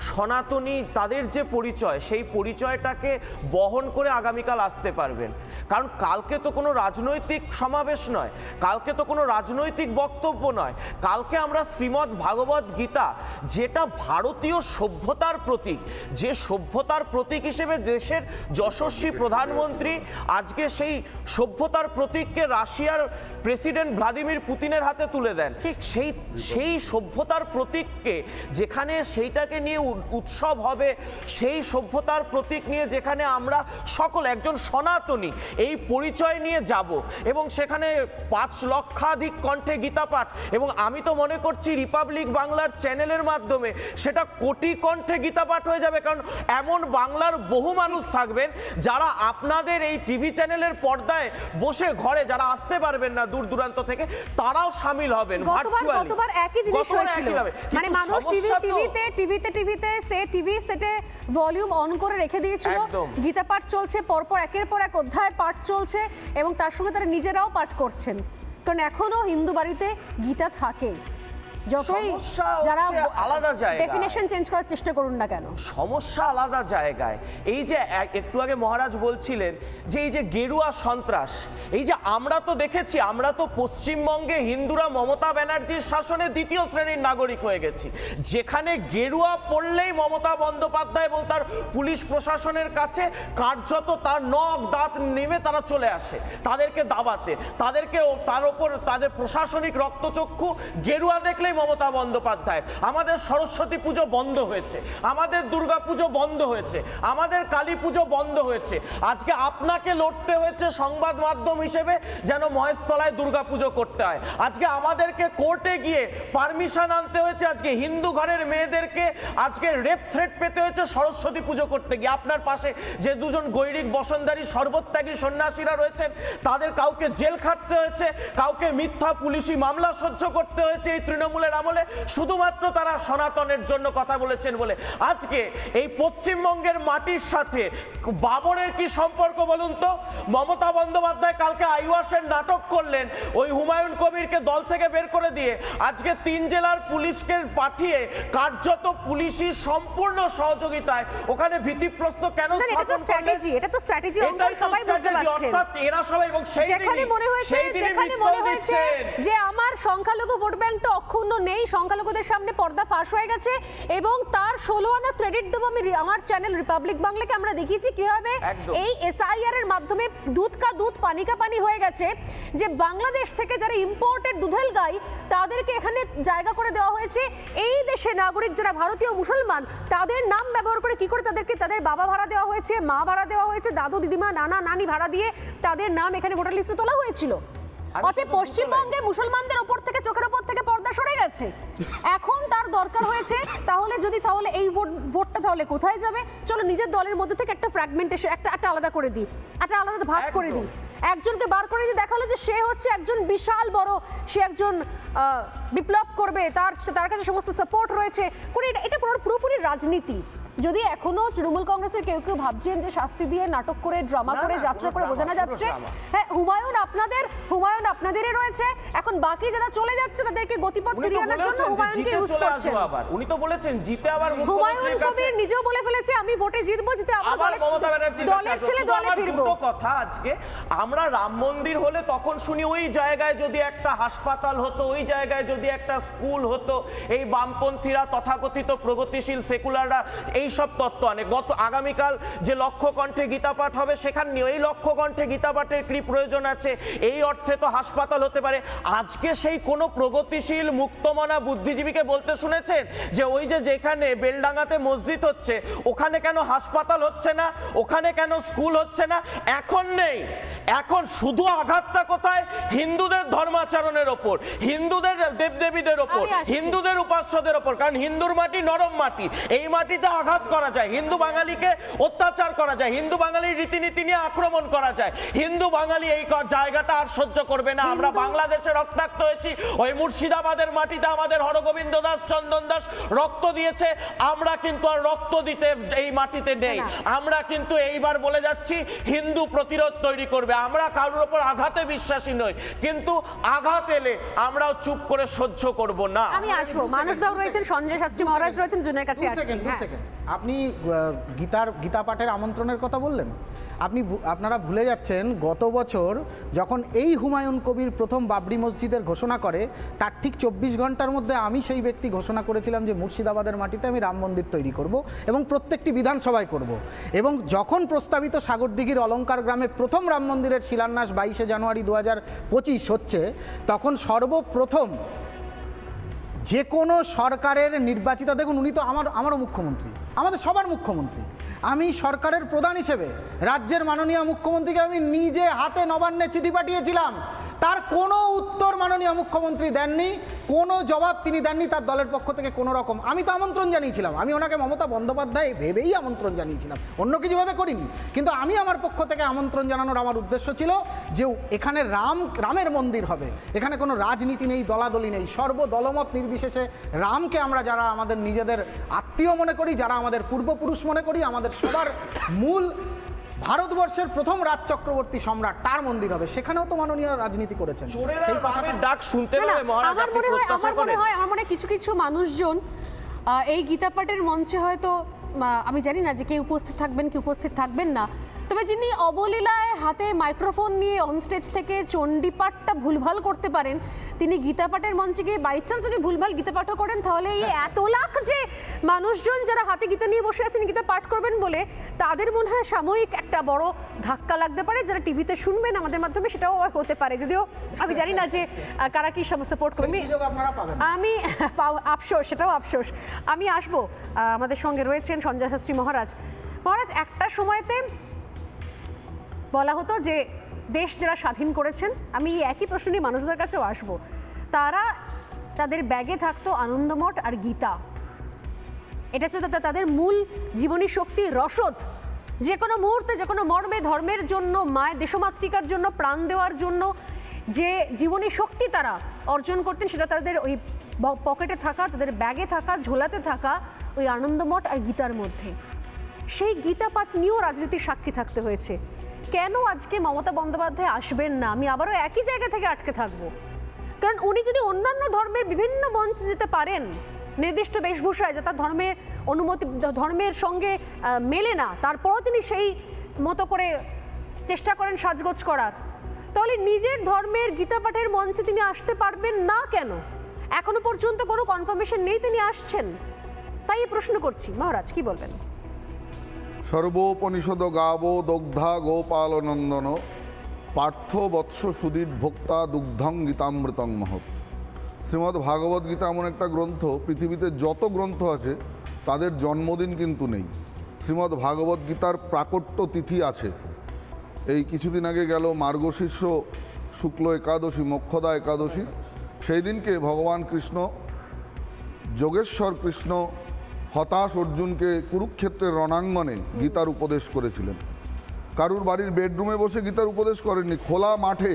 সনাতনী তাদের যে পরিচয় সেই পরিচয়টাকে বহন করে আগামীকাল আসতে পারবেন। কারণ কালকে তো কোনো রাজনৈতিক সমাবেশ নয়, কালকে তো কোনো রাজনৈতিক বক্তব্য নয়, কালকে আমরা শ্রীমদ্ ভাগবত গীতা, যেটা ভারতীয় সভ্যতার প্রতীক, যে সভ্যতার প্রতীক হিসেবে দেশের যশস্বী প্রধানমন্ত্রী আজকে সেই সভ্যতার প্রতীককে রাশিয়ার প্রেসিডেন্ট ভ্লাদিমির পুতিনের হাতে তুলে দেন। সেই সভ্যতার প্রতীককে যেখানে সেইটাকে নিয়ে উৎসব হবে, সেই সভ্যতার প্রতীক নিয়ে যেখানে আমরা সকল একজন সনাতনী এই পরিচয় নিয়ে যাব এবং সেখানে 5 লক্ষাধিক কণ্ঠে গীতা পাঠ, এবং আমি তো মনে করছি রিপাবলিক বাংলার চ্যানেলের মাধ্যমে সেটা কোটি কণ্ঠে গীতা পাঠ হয়ে যাবে। কারণ এমন বাংলার বহু মানুষ থাকবেন যারা আপনাদের এই টিভি চ্যানেলের পর্দায় বসে ঘরে যারা আসতে পারবেন না দূর দূরান্ত থেকে, তারাও সামিল হবেন। গতবার একই জিনিস হয়েছিল, মানে মানুষ টিভিতে সে টিভি সেটে ভলিউম অন করে রেখে দিয়েছিল, গীতা পাঠ চলছে, পরপর একের পর এক অধ্যায় পাঠ চলছে এবং তার সঙ্গে তারা নিজেরাও পাঠ করছেন। কারণ এখনো হিন্দু বাড়িতে গীতা থাকে, যতই যারা আলাদা জায়গায় ডেফিনেশন চেঞ্জ করার চেষ্টা করুন না কেন, সমস্যা আলাদা জায়গায়। এই যে একটু আগে মহারাজ বলছিলেন যে এই যে গেরুয়া সন্ত্রাস, এই যে আমরা তো দেখেছি, আমরা তো পশ্চিমবঙ্গে হিন্দুরা মমতা ব্যানার্জির শাসনে 2য় শ্রেণীর নাগরিক হয়ে গেছি, যেখানে গেরুয়া পড়লেই মমতা বন্দ্যোপাধ্যায় এবং তার পুলিশ প্রশাসনের কাছে কার্যত তার নখ দাঁত নেমে তারা চলে আসে তাদেরকে দাবাতে, তাদেরকে তার উপর তাদের প্রশাসনিক রক্তচক্ষু। গেরুয়া দেখলেই মমতা বন্দ্যোপাধ্যায়। আমাদের সরস্বতী পুজো বন্ধ হয়েছে, আমাদের দুর্গা পুজো বন্ধ হয়েছে, আমাদের কালী পুজো বন্ধ হয়েছে। আজকে আপনাকে লড়তে হয়েছে সংবাদ মাধ্যম হিসেবে যেন মহেশতলায় দুর্গা পুজো করতে হয়। আজকে আমাদেরকে কোর্টে গিয়ে পারমিশন আনতে হয়েছে, আজকে হিন্দু ঘরের মেয়েদেরকে আজকে রেপ থ্রেট পেতে হয়েছে সরস্বতী পুজো করতে গিয়ে। আপনার পাশে যে 2 জন গৈরিক বসনদারী সর্বত্যাগী সন্ন্যাসীরা রয়েছেন, তাদের কাউকে জেল খাটতে হয়েছে, কাউকে মিথ্যা পুলিশি মামলা সহ্য করতে হয়েছে এই তৃণমূলের আমলে, শুধুমাত্র তারা সনাতনের জন্য কথা বলেছেন বলে। আজকে এই পশ্চিমবঙ্গের মাটির সাথে বাবরের কি সম্পর্ক বলুন তো? মমতা বন্দ্যোপাধ্যায় কালকে আইওয়াসের নাটক করলেন, ওই হুমায়ুন কবিরকে দল থেকে বের করে দিয়ে আজকে 3 জেলার পুলিশকে পাঠিয়ে কার্যত পুলিশি সম্পূর্ণ সহযোগিতায় ওখানে ভীতিপ্রস্ত কেন? এটা তো স্ট্র্যাটেজি অঙ্কন সবাই বুঝতে পারছেন। এরা সবাই এবং যেখানে মনে হয়েছে যে আমার সংখ্যালঘু ভোট ব্যাংকটা অক্ষুণ্ণ এখনো নেই, সংখ্যালঘুদের সামনে পর্দা ফাঁস হয়ে গেছে এবং তার 16 আনা ক্রেডিট দেবো আমি আমার চ্যানেল রিপাবলিক বাংলাকে। আমরা দেখিয়েছি কিভাবে এই এসআইআর এর মাধ্যমে দুধ কা দুধ পানি কা পানি হয়ে গেছে, যে বাংলাদেশ থেকে যারা ইম্পোর্টেড দুধেল গাই তাদেরকে এখানে জায়গা করে দেওয়া হয়েছে। এই দেশে নাগরিক যারা ভারতীয় মুসলমান তাদের নাম ব্যবহার করে কি করে তাদেরকে তাদের বাবা ভাড়া দেওয়া হয়েছে, মা ভাড়া দেওয়া হয়েছে, দাদু দিদিমা নানা নানি ভাড়া দিয়ে তাদের নাম এখানে ভোটার লিস্টে তোলা হয়েছিল। অতএব পশ্চিমবঙ্গের মুসলমানদের ওপর থেকে চোখের ওপর থেকে পর্দা সরে গেছে। এখন তার দরকার হয়েছে তাহলে এই ভোটটা তাহলে কোথায় যাবে? চলো নিজের দলের মধ্যে থেকে একটা ফ্র্যাগমেন্টেশন একটা আলাদা করে দিই, একটা আলাদা ভাগ করে দিই, একজনকে বার করে দিয়ে দেখালো যে সে হচ্ছে একজন বিশাল বড়, সে একজন বিপ্লব করবে, তার কাছে সমস্ত সাপোর্ট রয়েছে। এটা পুরোপুরি রাজনীতি। যদি এখনো তৃণমূল কংগ্রেসের কেউ কেউ ভাবছেন যে শাস্তি দিয়ে নাটক করে ড্রামা করে যাত্রা করে বোঝানো যাচ্ছে, হ্যাঁ হুমায়ুন আপনাদেরই রয়েছে। এখন বাকি যারা চলে যাচ্ছে তাদেরকে গতিপথ ফিরিয়ে আনার জন্য হুমায়ুনকে ইউজ করছেন। উনি তো বলেছেন জিতে আবার হুমায়ুন কবির নিজেও বলে ফেলেছে আমি ভোটে জিতবো, জিতে আবার মমতা ব্যানার্জির দলের ছেলে দলে ফিরবো। কথা আজকে আমরা রাম মন্দির হলে তখন শুনি ওই জায়গায় যদি একটা হাসপাতাল হতো, ওই জায়গায় যদি একটা স্কুল হতো, এই বামপন্থীরা তথাকথিত প্রগতিশীল সেকুলাররা এই সব তত্ত্ব আনে। আগামীকাল যে লক্ষ্য কণ্ঠে গীতা পাঠ হবে সেখানে এই লক্ষ্য কণ্ঠে গীতা পাঠের কি প্রয়োজন আছে? এই অর্থে তো হাসপাতাল হতে পারে। আজকে সেই কোনো প্রগতিশীল মুক্তমনা বুদ্ধিজীবীকে বলতে শুনেছেন যে ওই যেখানে বেলডাঙ্গাতে মসজিদ হচ্ছে ওখানে কেন হাসপাতাল হচ্ছে না, ওখানে কেন স্কুল হচ্ছে না? এখন নেই, এখন শুধু আঘাতটা কোথায়? হিন্দুদের ধর্মাচরণের ওপর, হিন্দুদের দেবদেবীদের ওপর, হিন্দুদের উপাস্যদের ওপর। কারণ হিন্দুর মাটি নরম মাটি, এই মাটিতে আঘাত করা যায়, হিন্দু বাঙালিকে অত্যাচার করা যায়, হিন্দু বাঙালির রীতিনীতি নিয়ে আক্রমণ করা যায়। হিন্দু বাঙালি এই জায়গাটা আর সহ্য করবে না। আমরা বাংলাদেশে রক্তাক্ত হয়েছি, ওই মুর্শিদাবাদের মাটিতে আমাদের হরগোবিন্দ দাস, চন্দন দাস রক্ত দিয়েছে। আমরা কিন্তু আর রক্ত দিতে এই মাটিতে নেই। আমরা কিন্তু এইবার বলে যাচ্ছি হিন্দু প্রতিরোধ তৈরি করবে। আমরা কারোর উপর আঘাতে বিশ্বাসী নই, কিন্তু আঘাত এলে আমরাও চুপ করে সহ্য করব না। আমি আসবো, মানুষ দাও রয়েছেন, সঞ্জয় শাস্ত্রী মহারাজ রয়েছেন, দুজনের কাছে আপনি গীতা পাঠের আমন্ত্রণের কথা বললেন, আপনারা ভুলে যাচ্ছেন গত বছর যখন এই হুমায়ুন কবির প্রথম বাবরি মসজিদের ঘোষণা করে তার ঠিক 24 ঘন্টার মধ্যে আমি সেই ব্যক্তি ঘোষণা করেছিলাম যে মুর্শিদাবাদের মাটিতে আমি রাম মন্দির তৈরি করব এবং প্রত্যেকটি বিধানসভায় করব। এবং যখন প্রস্তাবিত সাগরদিঘির অলঙ্কার গ্রামে প্রথম রাম মন্দিরের শিলান্যাস 22শে জানুয়ারি 2025 হচ্ছে, তখন সর্বপ্রথম যে কোনো সরকারের নির্বাচিত, দেখুন উনি তো আমারও মুখ্যমন্ত্রী, আমাদের সবার মুখ্যমন্ত্রী, আমি সরকারের প্রধান হিসেবে রাজ্যের মাননীয় মুখ্যমন্ত্রীকে আমি নিজে হাতে নবান্নে চিঠি পাঠিয়েছিলাম। তার কোনো উত্তর মাননীয় মুখ্যমন্ত্রী দেননি, কোনো জবাব তিনি দেননি তার দলের পক্ষ থেকে কোনো রকম। আমি তো আমন্ত্রণ জানিয়েছিলাম, আমি ওনাকে মমতা বন্দ্যোপাধ্যায় ভেবেই আমন্ত্রণ জানিয়েছিলাম, অন্য কিছুভাবে করিনি। কিন্তু আমি আমার পক্ষ থেকে আমন্ত্রণ জানানোর আমার উদ্দেশ্য ছিল যে এখানে রামের মন্দির হবে, এখানে কোনো রাজনীতি নেই, দলাদলি নেই, সর্বদলমত নির্বিশেষে রামকে আমরা যারা আমাদের নিজেদের আত্মীয় মনে করি, যারা আমাদের পূর্বপুরুষ মনে করি, আমাদের সবার মূল ভারতবর্ষের প্রথম রাজ চক্রবর্তী সম্রাট, তার মন্দির হবে, সেখানেও তো মাননীয় রাজনীতি করেছেন। সেই কথাটা ডাক শুনতে হবে মহারাজ। আমার মনে কিছু কিছু মানুষজন এই গীতা পাঠের মঞ্চে হয়তো আমি জানি না যে কে উপস্থিত থাকবেন কি উপস্থিত থাকবেন না, তবে যিনি অবলীলায় হাতে মাইক্রোফোন নিয়ে অনস্টেজ থেকে চণ্ডীপাঠটা ভুলভাল করতে পারেন, তিনি গীতা পাঠের মঞ্চে গিয়ে বাই চান্স যদি ভুলভাল গীতা পাঠও করেন, তাহলে এই এত লাখ যে মানুষজন যারা হাতে গীতা নিয়ে বসে আছেন গীতা পাঠ করবেন বলে, তাদের মনে হয় সাময়িক একটা বড় ধাক্কা লাগতে পারে। যারা টিভিতে শুনবেন আমাদের মাধ্যমে সেটাও হতে পারে, যদিও আমি জানি না যে কারা কি সাপোর্ট করবে। আমি আফসোস, সেটাও আফসোস। আমি আসবো, আমাদের সঙ্গে রয়েছেন সঞ্জয় শাস্ত্রী মহারাজ। মহারাজ, একটা সময়তে বলা হতো যে দেশ যারা স্বাধীন করেছেন, আমি একই প্রশ্ন নিয়ে মানুষদের কাছেও আসবো, তাদের ব্যাগে থাকতো আনন্দমঠ আর গীতা, এটা ছিল তাদের মূল জীবনী শক্তি, রসদ। যে কোনো মুহূর্তে যে কোনো মর্মে ধর্মের জন্য, মায়ের দেশমাতৃকার জন্য প্রাণ দেওয়ার জন্য যে জীবনী শক্তি তারা অর্জন করতেন, সেটা তাদের ওই পকেটে থাকা, তাদের ব্যাগে থাকা, ঝোলাতে থাকা ওই আনন্দমঠ আর গীতার মধ্যে। সেই গীতা পাঠ নিয়েও রাজনীতির সাক্ষী থাকতে হয়েছে। কেন আজকে মমতা বন্দ্যোপাধ্যায় আসবেন না? আমি আবারও একই জায়গা থেকে আটকে থাকবো। কারণ উনি যদি অন্যান্য ধর্মের বিভিন্ন মঞ্চে যেতে পারেন নির্দিষ্ট বেশভূষায়, যা তার ধর্মের অনুমতি, ধর্মের সঙ্গে মেলে না, তারপরও তিনি সেই মতো করে চেষ্টা করেন সাজগোজ করার, তাহলে নিজের ধর্মের গীতা পাঠের মঞ্চে তিনি আসতে পারবেন না কেন? এখনো পর্যন্ত কোনো কনফার্মেশন নেই তিনি আসছেন, তাই এই প্রশ্ন করছি। মহারাজ কি বলবেন? সর্বোপনিষদ গাব দগ্ধা গোপালনন্দন পার্থ বৎস সুদীর ভোক্তা দুগ্ধং গীতামৃতং মহৎ। শ্রীমদ্ ভাগবত গীতা এমন একটা গ্রন্থ, পৃথিবীতে যত গ্রন্থ আছে তাদের জন্মদিন কিন্তু নেই। শ্রীমদ্ ভাগবত গীতার প্রাকট্য তিথি আছে। এই কিছুদিন আগে গেল মার্গশীর্ষ শুক্ল একাদশী, মোক্ষদা একাদশী। সেই দিনকে ভগবান কৃষ্ণ, যোগেশ্বর কৃষ্ণ হতাশ অর্জুনকে কুরুক্ষেত্রের রণাঙ্গনে গীতার উপদেশ করেছিলেন। কারুর বাড়ির বেডরুমে বসে গীতার উপদেশ করেননি, খোলা মাঠে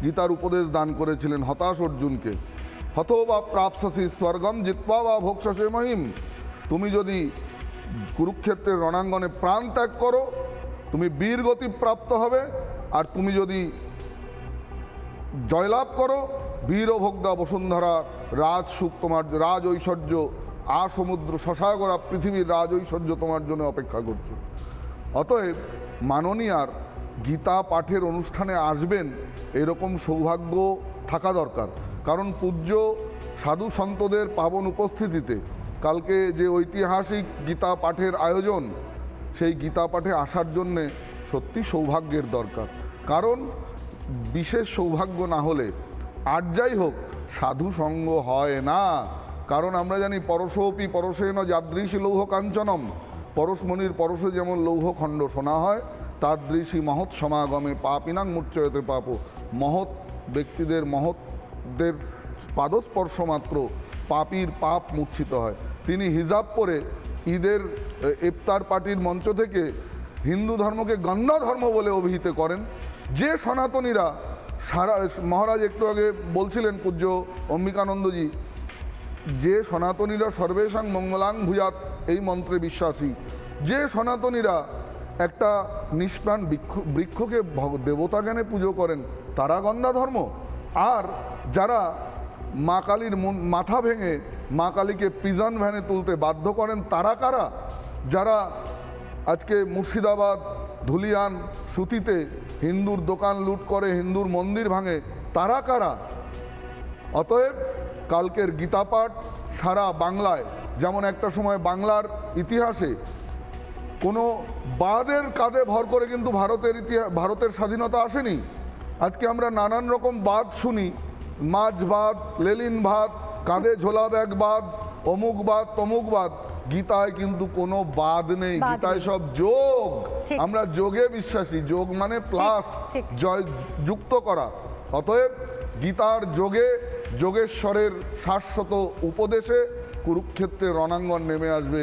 গীতার উপদেশ দান করেছিলেন হতাশ অর্জুনকে। হতো বা প্রাপসি স্বর্গম জিত্বা বা ভোক্সে মহিম। তুমি যদি কুরুক্ষেত্রের রণাঙ্গনে প্রাণ ত্যাগ করো তুমি বীর গতি প্রাপ্ত হবে, আর তুমি যদি জয়লাভ করো বীরভোগ্যা বসুন্ধরা রাজ সুখ তোমার, রাজ ঐশ্বর্য সমুদ্র শশাগরা পৃথিবীর রাজ ঐশ্বর্য তোমার জন্য অপেক্ষা করছে। অতএব মাননীয়ার গীতা পাঠের অনুষ্ঠানে আসবেন এরকম সৌভাগ্য থাকা দরকার। কারণ পূজ্য সাধু সন্তদের পাবন উপস্থিতিতে কালকে যে ঐতিহাসিক গীতা পাঠের আয়োজন, সেই গীতা পাঠে আসার জন্যে সত্যি সৌভাগ্যের দরকার। কারণ বিশেষ সৌভাগ্য না হলে আর যাই হোক সাধু সঙ্গ হয় না। কারণ আমরা জানি পরশোপি পরশেন যাদৃশী লৌহ কাঞ্চনম, পরশমণির পরশে যেমন লৌহখণ্ড শোনা হয় তাদৃশী মহৎ সমাগমে পাপিনাং মূর্চয়তে পাপ। মহৎ ব্যক্তিদের মহৎদের পাদস্পর্শ মাত্র পাপীর পাপ মূর্ছিত হয়। তিনি হিজাব পরে ঈদের ইফতার পার্টির মঞ্চ থেকে হিন্দু ধর্মকে গন্ধা ধর্ম বলে অভিহিত করেন। যে সনাতনীরা সারা, মহারাজ একটু আগে বলছিলেন পূজ্য অম্বিকানন্দজি, যে সনাতনীরা সর্বেশাং মঙ্গলাং ভূয়াৎ এই মন্ত্রে বিশ্বাসী, যে সনাতনীরা একটা নিষ্প্রাণ বৃক্ষকে দেবতা জ্ঞানে পুজো করেন তারা গন্ধা ধর্ম। আর যারা মা কালীর মাথা ভেঙে মা কালীকে পিজন ভ্যানে তুলতে বাধ্য করেন তারা কারা? যারা আজকে মুর্শিদাবাদ ধুলিয়ান সুতিতে হিন্দুর দোকান লুট করে হিন্দুর মন্দির ভাঙে তারা কারা? অতএব কালকের গীতাপাঠ সারা বাংলায়, যেমন একটা সময় বাংলার ইতিহাসে কোনো বাদের কাঁধে ভর করে কিন্তু ভারতের স্বাধীনতা আসেনি। আজকে আমরা নানান রকম বাদ শুনি, মাছবাদ, লেলিনবাদ, কাঁধে ঝোলা ব্যাগবাদ, অমুকবাদ তমুকবাদ। গীতায় কিন্তু কোনো বাদ নেই, গীতায় সব যোগ। আমরা যোগে বিশ্বাসী, যোগ মানে প্লাস, জয় যুক্ত করা। অতএব গীতার যোগে যোগেশ্বরের শাশ্বত উপদেশে কুরুক্ষেত্রের রণাঙ্গন নেমে আসবে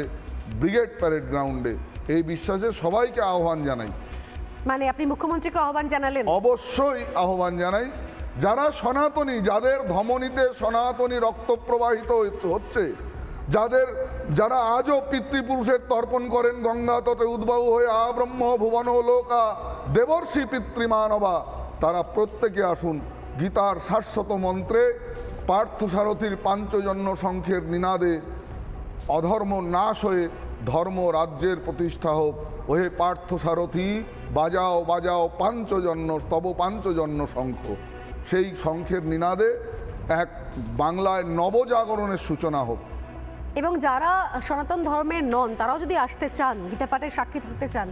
ব্রিগেড প্যারেড গ্রাউন্ডে, এই বিশ্বাসে সবাইকে আহ্বান জানাই। মানে আপনি মুখ্যমন্ত্রীকে আহ্বান জানালেন? অবশ্যই আহ্বান জানাই। যারা সনাতনী, যাদের ধমনীতে সনাতনী রক্ত প্রবাহিত হচ্ছে, যারা আজও পিতৃপুরুষের তর্পণ করেন গঙ্গা ততে উদ্ভব হয়ে ব্রহ্ম ভুবন লোকা দেবর্ষি পিতৃমানবা, তারা প্রত্যেকে আসুন গীতার শাশ্বত মন্ত্রে পার্থসারথীর পাঞ্চজন্য শঙ্খের নিনাদে অধর্ম নাশ হয়ে ধর্ম রাজ্যের প্রতিষ্ঠা হোক। ওহে পার্থসারথী বাজাও বাজাও পাঞ্চজন্য তব পাঞ্চজন্য শঙ্খ। সেই শঙ্খের নিনাদে এক বাংলায় নবজাগরণের সূচনা হোক। এবং যারা সনাতন ধর্মের নন তারাও যদি আসতে চান, গীতা পাঠের সাক্ষী থাকতে চান,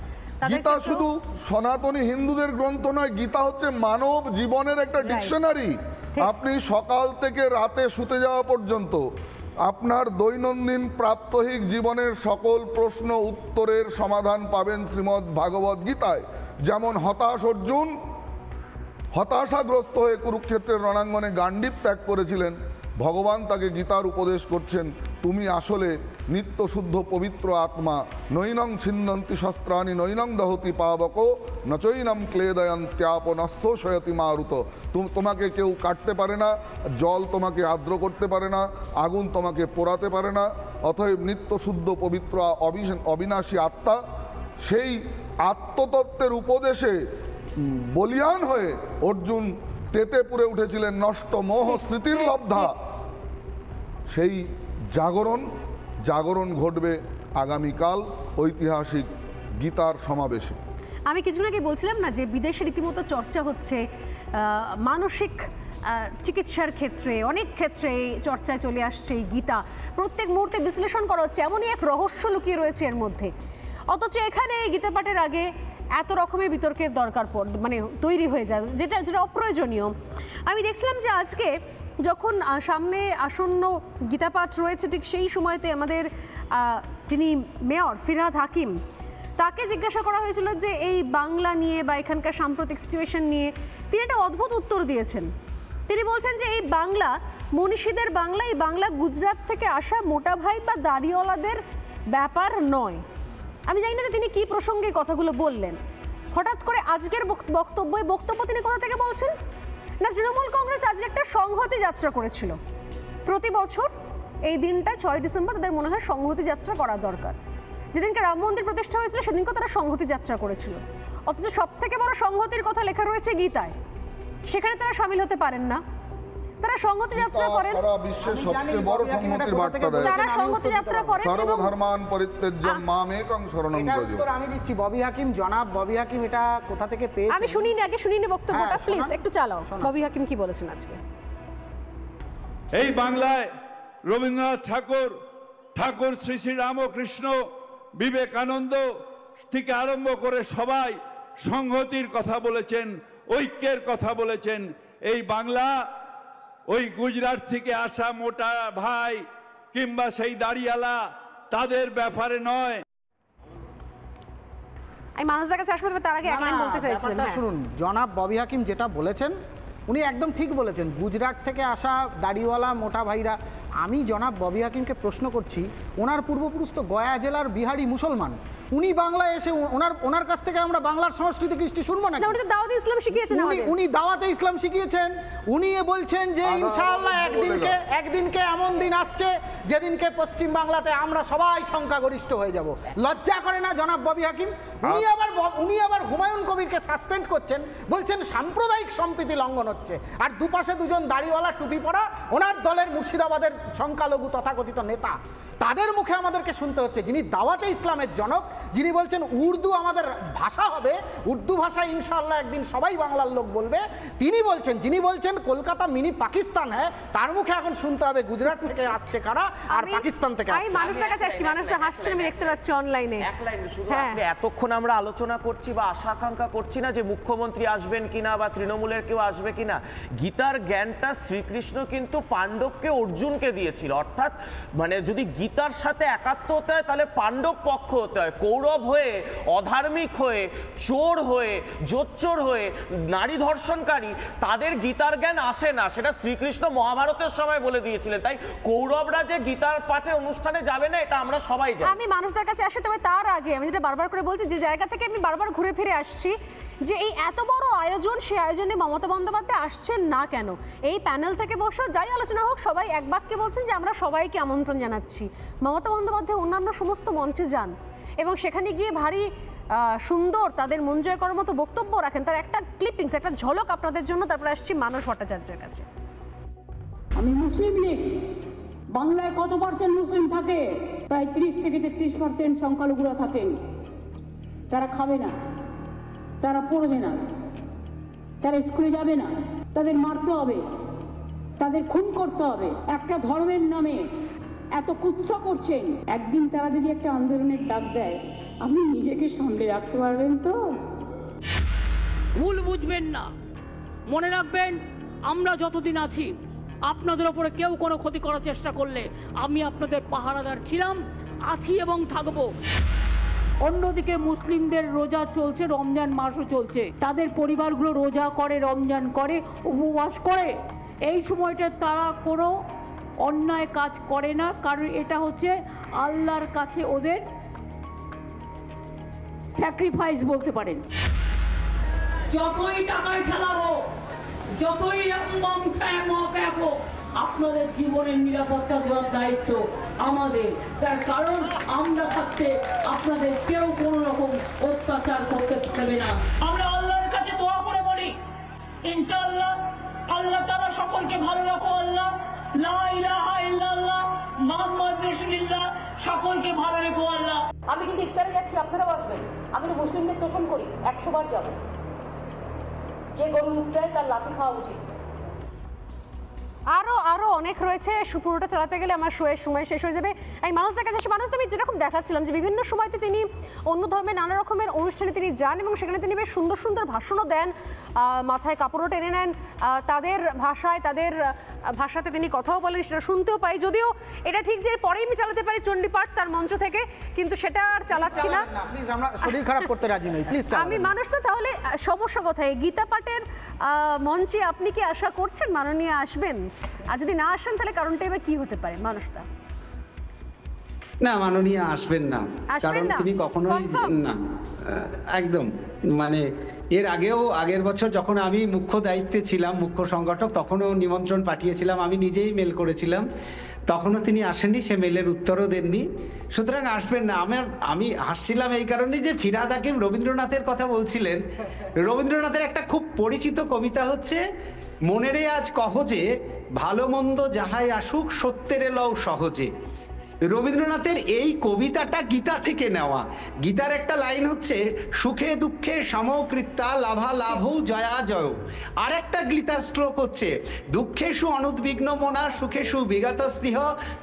গীতা শুধু সনাতনী হিন্দুদের গ্রন্থ নয়, গীতা হচ্ছে মানব জীবনের একটা ডিকশনারি। আপনি সকাল থেকে রাতে শুতে যাওয়া পর্যন্ত আপনার দৈনন্দিন প্রাত্যহিক জীবনের সকল প্রশ্ন উত্তরের সমাধান পাবেন শ্রীমদ্ ভাগবত গীতায়। যেমন হতাশ অর্জুন হতাশাগ্রস্ত হয়ে কুরুক্ষেত্রের রণাঙ্গনে গান্ডীব ত্যাগ করেছিলেন, ভগবান তাকে গীতার উপদেশ করছেন, তুমি আসলে নিত্য শুদ্ধ পবিত্র আত্মা, নৈনং ছিন্দন্তি শস্ত্রাণি নৈনং দহতি পাবক নচৈনম ক্লেদয়ন্ত্যাপনস্যশয়তি মারুত। তোমাকে কেউ কাটতে পারে না, জল তোমাকে আর্দ্র করতে পারে না, আগুন তোমাকে পোড়াতে পারে না। অতএব নিত্য শুদ্ধ পবিত্র অবিনাশী আত্মা, সেই আত্মতত্ত্বের উপদেশে বলিয়ান হয়ে অর্জুন তেতে পুরে উঠেছিলেন, নষ্ট মোহ স্মৃতির লব্ধা। সেই জাগরণ ঘটবে আগামীকাল ঐতিহাসিক গীতার সমাবেশে। আমি কিছুদিন আগে বলছিলাম না যে বিদেশে রীতিমতো চর্চা হচ্ছে মানসিক চিকিৎসার ক্ষেত্রে অনেক ক্ষেত্রে চর্চায় চলে আসছে এই গীতা, প্রত্যেক মুহূর্তে বিশ্লেষণ করা হচ্ছে, এমনই এক রহস্য লুকিয়ে রয়েছে এর মধ্যে। অথচ এখানে এই গীতা পাঠের আগে এত রকমের বিতর্কের দরকার মানে তৈরি হয়ে যায়, যেটা অপ্রয়োজনীয়। আমি দেখছিলাম যে আজকে যখন সামনে আসন্ন গীতা পাঠ রয়েছে, ঠিক সেই সময়তে আমাদের যিনি মেয়র ফিরহাদ হাকিম, তাকে জিজ্ঞাসা করা হয়েছিল যে এই বাংলা নিয়ে বা এখানকার সাম্প্রতিক সিচুয়েশন নিয়ে, তিনি একটা অদ্ভুত উত্তর দিয়েছেন। তিনি বলছেন যে এই বাংলা মনীষীদের বাংলা, এই বাংলা গুজরাট থেকে আসা মোটা ভাই বা দাড়িওয়ালাদের ব্যাপার নয়। আমি জানি না যে তিনি কি প্রসঙ্গে কথাগুলো বললেন। হঠাৎ করে আজকের বক্তব্য তিনি কোথা থেকে বলছেন না, তৃণমূল কংগ্রেস আজকে একটা সংহতি যাত্রা করেছিল। প্রতি বছর এই দিনটা 6 ডিসেম্বর তাদের মনে হয় সংহতি যাত্রা করা দরকার। যেদিনকে রাম মন্দির প্রতিষ্ঠা হয়েছিল সেদিনকে তারা সংহতি যাত্রা করেছিল, অথচ সব থেকে বড় সংহতির কথা লেখা রয়েছে গীতায়, সেখানে তারা সামিল হতে পারেন না। তারা সংহতি যাত্রা করেন, সারা বিশ্বের সবচেয়ে বড় সংহতির বার্তা দেয়। তারা সংহতি যাত্রা করেন সর্বধর্মান পরিত্যাজ্যম মামেকং শরণং ব্রজ। উত্তর আমি দিচ্ছি, ববি হাকিম, জনাব ববি হাকিম এটা কোথা থেকে পেয়েছেন? আমি শুনিনি, আগে শুনিনি বক্তব্যটা, প্লিজ একটু চালাও। ববি হাকিম কি বলেছেন আজকে? এই বাংলায় রবীন্দ্রনাথ ঠাকুর শ্রী শ্রী রামকৃষ্ণ, বিবেকানন্দ থেকে আরম্ভ করে সবাই সংহতির কথা বলেছেন, ঐক্যের কথা বলেছেন। এই বাংলা ওই গুজরাট থেকে আসা মোটা ভাই কিংবা সেই দাড়িওয়ালা তাদের ব্যাপারে নয়। আমি মানুষদের কাছে আসবো, তার আগে এক লাইন বলতে চাইছিলাম। শুনুন, জনাব ববি হাকিম যেটা বলেছেন উনি একদম ঠিক বলেছেন। গুজরাট থেকে আসা দাড়িওয়ালা মোটা ভাইরা, আমি জনাব ববি হাকিমকে প্রশ্ন করছি, ওনার পূর্বপুরুষ তো গয়া জেলার বিহারি মুসলমান, উনি বাংলায় এসে ওনার কাছ থেকে আমরা বাংলার সংস্কৃতি কৃষ্টি শুনবো না? উনি তো দাওয়াতে ইসলাম শিখিয়েছেন, উনি দাওয়াতে ইসলাম শিখিয়েছেন। উনি বলছেন যে ইনশাআল্লাহ একদিনকে এমন দিন আসছে যেদিনকে পশ্চিম বাংলাতে আমরা সবাই সংখ্যাগরিষ্ঠ হয়ে যাব। লজ্জা করে না জনাব ববি হাকিম? উনি আবার হুমায়ুন কবিরকে সাসপেন্ড করছেন, বলছেন সাম্প্রদায়িক সম্প্রীতি লঙ্ঘন হচ্ছে, আর দুপাশে দুজন দাড়িওয়ালা টুপি পরা ওনার দলের মুর্শিদাবাদের সংখ্যালঘু তথাকথিত নেতা, তাদের মুখে আমাদেরকে শুনতে হচ্ছে, যিনি দাওয়াতে ইসলামের জনক, যিনি বলছেন উর্দু আমাদের ভাষা হবে, উর্দু ভাষা ইনশাআল্লাহ একদিন সবাই বাংলার লোক বলবে, তিনি বলছেন, যিনি বলছেন কলকাতা মিনি পাকিস্তান হ্যাঁ, তার মুখে এখন শুনতে হবে গুজরাট থেকে আসছে কারা আর পাকিস্তান থেকে আসছে। আমি মানুষদের কাছে আসছি, মানুষরা হাসছেন, আমি দেখতে পাচ্ছি অনলাইনে। এক লাইনে শুধু, আপনি এতক্ষণ আমরা আলোচনা করছি বা আশা আকাঙ্ক্ষা করছি না যে মুখ্যমন্ত্রী আসবেন কিনা বা তৃণমূলের কেউ আসবে কিনা। গীতার জ্ঞানটা শ্রীকৃষ্ণ কিন্তু পাণ্ডবকে অর্জুনকে দিয়েছিল, অর্থাৎ মানে যদি গীতার সাথে একাত্ম হতে হয় তাহলে পাণ্ডব পক্ষ হতে হয়। কৌরব হয়ে, অধার্মিক হয়ে, চোর হয়ে, জোচ্চোর হয়ে, নারী ধর্ষণকারী, তাদের গীতার জ্ঞান আসে না, সেটা শ্রীকৃষ্ণ মহাভারতের সময় বলে দিয়েছিলেন। তাই কৌরবরা যে গীতার পাঠের অনুষ্ঠানে যাবে না এটা আমরা সবাই জানি। আমি মানুষদের কাছে আসি, তবে তার আগে আমি যেটা বারবার করে বলছি, যে জায়গা থেকে আমি বারবার ঘুরে ফিরে আসছি, যে এই এত বড় আয়োজন, সেই আয়োজনে মমতা বন্দ্যোপাধ্যায় আসছেন না কেন? এই প্যানেল থেকে বসে যাই আলোচনা হোক, সবাই এক বাক্যে বলছেন যে আমরা সবাইকে আমন্ত্রণ জানাচ্ছি। মমতা বন্দ্যোপাধ্যায় অন্যান্য সমস্ত মঞ্চে যান এবং সেখানে গিয়ে ভারী সুন্দর তাদের মন জয় করার মতো বক্তব্য রাখেন। তার একটা ক্লিপিংস, একটা ঝলক আপনাদের জন্য, তারপরে আসছি মানস ভট্টাচার্যের কাছে। আমি মুসলিম লীগ, বাংলায় কত পার্সেন্ট মুসলিম থাকে? প্রায় 30 থেকে 33% সংখ্যালঘুরা থাকেন। তারা খাবে না, তারা পড়বে না, তারা স্কুলে যাবে না, তাদের মারতে হবে, তাদের খুন করতে হবে, একটা ধর্মের নামে এত কুৎসা করছেন। একদিন তারা যদি একটা আন্দোলনের ডাক দেয়, আপনি নিজেকে সামলে রাখতে পারবেন তো? ভুল বুঝবেন না, মনে রাখবেন আমরা যতদিন আছি আপনাদের ওপরে কেউ কোনো ক্ষতি করার চেষ্টা করলে আমি আপনাদের পাহারাদার ছিলাম, আছি এবং থাকবো। অন্যদিকে মুসলিমদের রোজা চলছে, রমজান মাসও চলছে, তাদের পরিবারগুলো রোজা করে, রমজান করে, উপবাস করে। এই সময়টা তারা কোনো অন্যায় কাজ করে না, কারণ এটা হচ্ছে আল্লাহর কাছে ওদের স্যাক্রিফাইস বলতে পারেন। যতই টাকার খেলা হোক, যতই হোক, আপনাদের জীবনের নিরাপত্তা দেওয়ার দায়িত্ব আমাদের। তার কারণ আমরা থাকতে আপনাদের কেউ কোনো রকম অত্যাচার করতে পারবে না। আমরা আল্লাহর কাছে দোয়া করে বলি, ইনশাআল্লাহ আল্লাহ তাআলা সকলকে ভালো রাখো। আল্লাহ লা ইলাহা ইল্লাল্লাহ মুহাম্মদ রাসূলুল্লাহ, সকলকে ভালো রেখো আল্লাহ। আমি কিন্তু ইফতারে যাচ্ছি, আপনারাও আসবেন। আমি তো মুসলিমদের তোষণ করি, 100 বার যাব। যে গরু উঠে তার লাঠি খাওয়া উচিত। আরো অনেক রয়েছে, পুরোটা চালাতে গেলে আমার শোয়ের সময় শেষ হয়ে যাবে। এই মানুষদের কাছে আমি যেরকম দেখাচ্ছিলাম যে বিভিন্ন সময়তে তিনি অন্য ধর্মের নানা রকমের অনুষ্ঠানে তিনি যান এবং সেখানে তিনি বেশ সুন্দর সুন্দর ভাষণও দেন, মাথায় কাপড়ও টেনে নেন, তাদের ভাষাতে তিনি কথাও বলেন, সেটা শুনতেও পাই। যদিও এটা ঠিক যে পরেই আমি চালাতে পারি চণ্ডীপাঠ তার মঞ্চ থেকে, কিন্তু সেটা আর চালাচ্ছি না। প্লিজ, আমরা শরীর খারাপ করতে রাজি নই, প্লিজ। আমি মানুষ তো, তাহলে সমস্যা কোথায়? গীতা পাঠের মঞ্চে আপনি কি আশা করছেন মাননীয় আসবেন? আর যদি না আসেন তাহলে কারণটা এবার কি হতে পারে? মানুষটা না, মাননীয় আসবেন না, কারণ তিনি কখনোই না, একদম মানে এর আগের বছর যখন আমি মুখ্য দায়িত্বে ছিলাম, মুখ্য সংগঠক, তখনও নিমন্ত্রণ পাঠিয়েছিলাম, আমি নিজেই মেল করেছিলাম, তখনও তিনি আসেননি, সে মেলের উত্তরও দেননি, সুতরাং আসবেন না। আমি হাসছিলাম এই কারণে যে ফিরহাদ হাকিম রবীন্দ্রনাথের কথা বলছিলেন। রবীন্দ্রনাথের একটা খুব পরিচিত কবিতা হচ্ছে, মনেরে আজ কহ যে ভালো মন্দ যাহাই আসুক সত্যের লও সহজে। রবীন্দ্রনাথের এই কবিতাটা গীতা থেকে নেওয়া। গীতার একটা লাইন হচ্ছে, সুখে দুঃখে সমকৃত্যা লাভা লাভৌ জয়া জয়। আর একটা গীতার শ্লোক হচ্ছে, দুঃখেষু অনুদ্বিগ্ন মনা সুখেষু বিগত স্পৃহ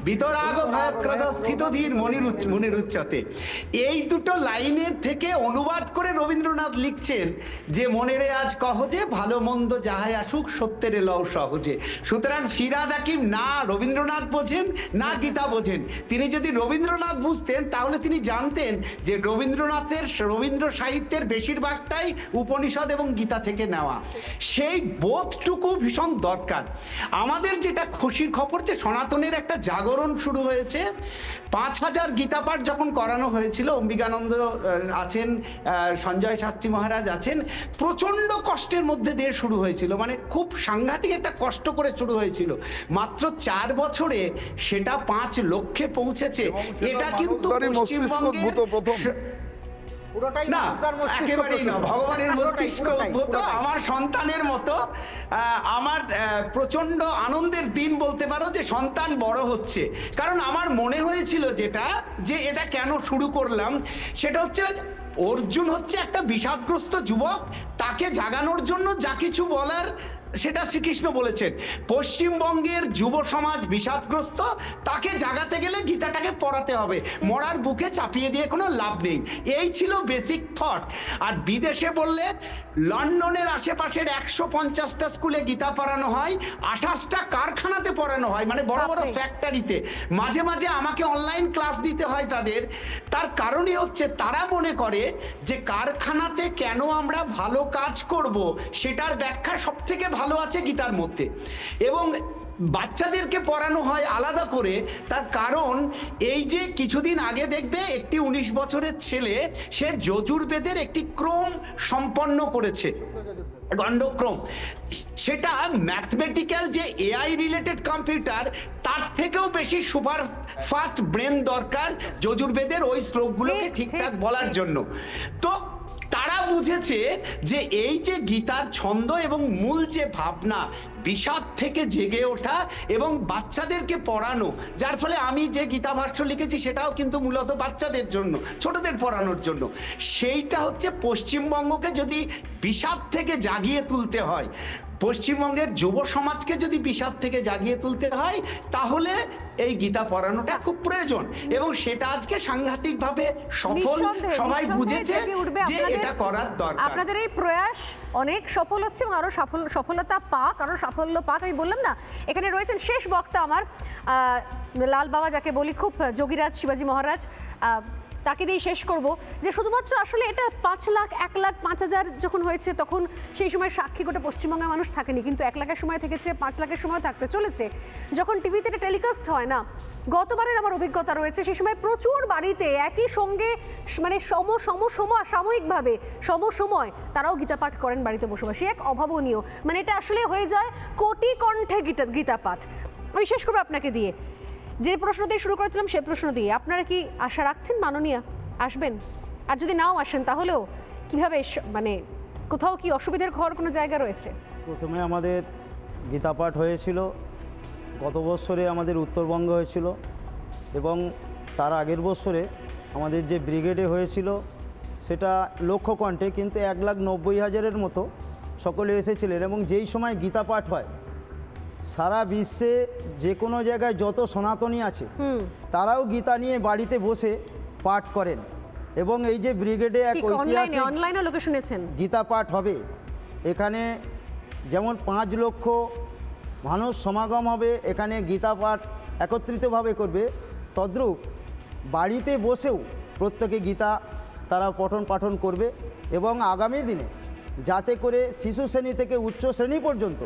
বিতরাগ ভয়ক্রদ স্থিতধীর মনিরুচ্যতে। এই দুটো লাইনের থেকে অনুবাদ করে রবীন্দ্রনাথ লিখছেন যে মনেরে আজ কহ যে ভালো মন্দ যাহাই আসুক সত্যের লও সহজে। সুতরাং ফিরহাদ হাকিম না রবীন্দ্রনাথ বোঝেন না গীতা বোঝেন। তিনি যদি রবীন্দ্রনাথ বুঝতেন তাহলে তিনি জানতেন যে রবীন্দ্র সাহিত্যের বেশিরভাগটাই উপনিষদ এবং গীতা থেকে নেওয়া। সেই বোধটুকু ভীষণ দরকার। আমাদের যেটা খুশির খবর যে সনাতনের একটা জাগরণ শুরু হয়েছে। 5000 গীতা পাঠ যখন করানো হয়েছিল, অম্বিকানন্দ আছেন, সঞ্জয় শাস্ত্রী মহারাজ আছেন, প্রচণ্ড কষ্টের মধ্যে দিয়ে শুরু হয়েছিল, মানে খুব সাংঘাতিক একটা কষ্ট করে শুরু হয়েছিল। মাত্র 4 বছরে সেটা 5 লক্ষে পৌঁছেছে। এটা কিন্তু না, একেবারেই না, ভগবানের মস্তিষ্ক উদ্ভূত। আমার সন্তানের মতো আমার প্রচন্ড আনন্দের দিন বলতে পারো যে সন্তান বড় হচ্ছে। কারণ আমার মনে হয়েছিল যে এটা কেন শুরু করলাম, সেটা হচ্ছে অর্জুন হচ্ছে একটা বিষাদগ্রস্ত যুবক, তাকে জাগানোর জন্য যা কিছু বলার সেটা শ্রীকৃষ্ণ বলেছেন। পশ্চিমবঙ্গের যুব সমাজ বিষাদগ্রস্ত, তাকে জাগাতে গেলে গীতাটাকে পড়াতে হবে, মরার বুকে চাপিয়ে দিয়ে কোনো লাভ নেই। এই ছিল বেসিক থট। আর বিদেশে বললে লন্ডনের আশেপাশের 150টা স্কুলে গীতা পড়ানো হয়, 28টা কারখানাতে পড়ানো হয়, মানে বড় বড় ফ্যাক্টরিতে। মাঝে মাঝে আমাকে অনলাইন ক্লাস দিতে হয় তাদের। তার কারণই হচ্ছে তারা মনে করে যে কারখানাতে কেন আমরা ভালো কাজ করব সেটার ব্যাখ্যা সব থেকে ভালো আছে গীতার মধ্যে। এবং বাচ্চাদেরকে পড়ানো হয় আলাদা করে, তার কারণ এই যে কিছুদিন আগে দেখবে একটি 19 বছরের ছেলে, সে যজুর্বেদের একটি ক্রম সম্পন্ন করেছে, গণ্ডক্রম। সেটা ম্যাথমেটিক্যাল যে এআই রিলেটেড কম্পিউটার, তার থেকেও বেশি সুপার ফাস্ট ব্রেন দরকার যজুর্বেদের ওই শ্লোকগুলোকে ঠিকঠাক বলার জন্য। তো তারা বুঝেছে যে এই যে গীতার ছন্দ এবং মূল যে ভাবনা, বিষাদ থেকে জেগে ওঠা এবং বাচ্চাদেরকে পড়ানো, যার ফলে আমি যে গীতা ভাষ্য লিখেছি সেটাও কিন্তু মূলত বাচ্চাদের জন্য, ছোটদের পড়ানোর জন্য। সেইটা হচ্ছে পশ্চিমবঙ্গকে যদি বিষাদ থেকে জাগিয়ে তুলতে হয়, পশ্চিমবঙ্গের যুব সমাজকে যদি বিষাদ থেকে জাগিয়ে তুলতে হয়, তাহলে এই গীতা পড়ানোটা খুব প্রয়োজন। এবং সেটা আজকে সাংঘাতিকভাবে সফল, সবাই বুঝেছে যে এটা করার দরকার। আপনাদের এই প্রয়াস অনেক সফল হচ্ছে এবং আরো সফলতা পাক, আরো সাফল্য পাক। আমি বললাম না, এখানে রয়েছেন শেষ বক্তা আমার লাল বাবা, যাকে বলি খুব যোগীরাজ শিবাজী মহারাজ, তাকে দিয়ে শেষ করব। যে শুধুমাত্র আসলে এটা 5 লাখ 1 লাখ 5000 যখন হয়েছে তখন সেই সময় সাক্ষী গোটা পশ্চিমবঙ্গের মানুষ থাকেনি, কিন্তু 1 লাখের সময় থেকেছে, 5 লাখের সময় থাকতে চলেছে। যখন টিভিতে এটা টেলিকাস্ট হয় না, গতবারের আমার অভিজ্ঞতা রয়েছে, সেই সময় প্রচুর বাড়িতে একই সঙ্গে মানে সাময়িকভাবে সমসময় তারাও গীতা পাঠ করেন বাড়িতে বসে বসে। এক অভাবনীয়, মানে এটা আসলে হয়ে যায় কোটি কণ্ঠে গীতা পাঠ। আমি শেষ করবো আপনাকে দিয়ে, যে প্রশ্ন দিয়ে শুরু করেছিলাম সেই প্রশ্ন দিয়ে। আপনারা কি আশা রাখছেন মাননীয়া আসবেন? আর যদি নাও আসেন তাহলেও কিভাবে, মানে কোথাও কি অসুবিধার হওয়ার কোনো জায়গা রয়েছে? প্রথমে আমাদের গীতা পাঠ হয়েছিল, গত বছরে আমাদের উত্তরবঙ্গে হয়েছিল, এবং তার আগের বছরে আমাদের যে ব্রিগেডে হয়েছিল সেটা লক্ষ্য কণ্ঠে, কিন্তু 1,90,000-এর মতো সকলে এসেছিলেন। এবং যেই সময় গীতা পাঠ হয় সারা বিশ্বে যে কোনো জায়গায় যত সনাতনী আছে তারাও গীতা নিয়ে বাড়িতে বসে পাঠ করেন এবং এই যে ব্রিগেডে এক ঐতিহাসিক অনলাইনে লোকে শুনেছেন গীতা পাঠ হবে, এখানে যেমন 5 লক্ষ মানুষ সমাগম হবে, এখানে গীতা পাঠ একত্রিতভাবে করবে, তদ্রূপ বাড়িতে বসেও প্রত্যেকে গীতা তারা পঠন পাঠন করবে এবং আগামী দিনে যাতে করে শিশু শ্রেণী থেকে উচ্চ শ্রেণী পর্যন্ত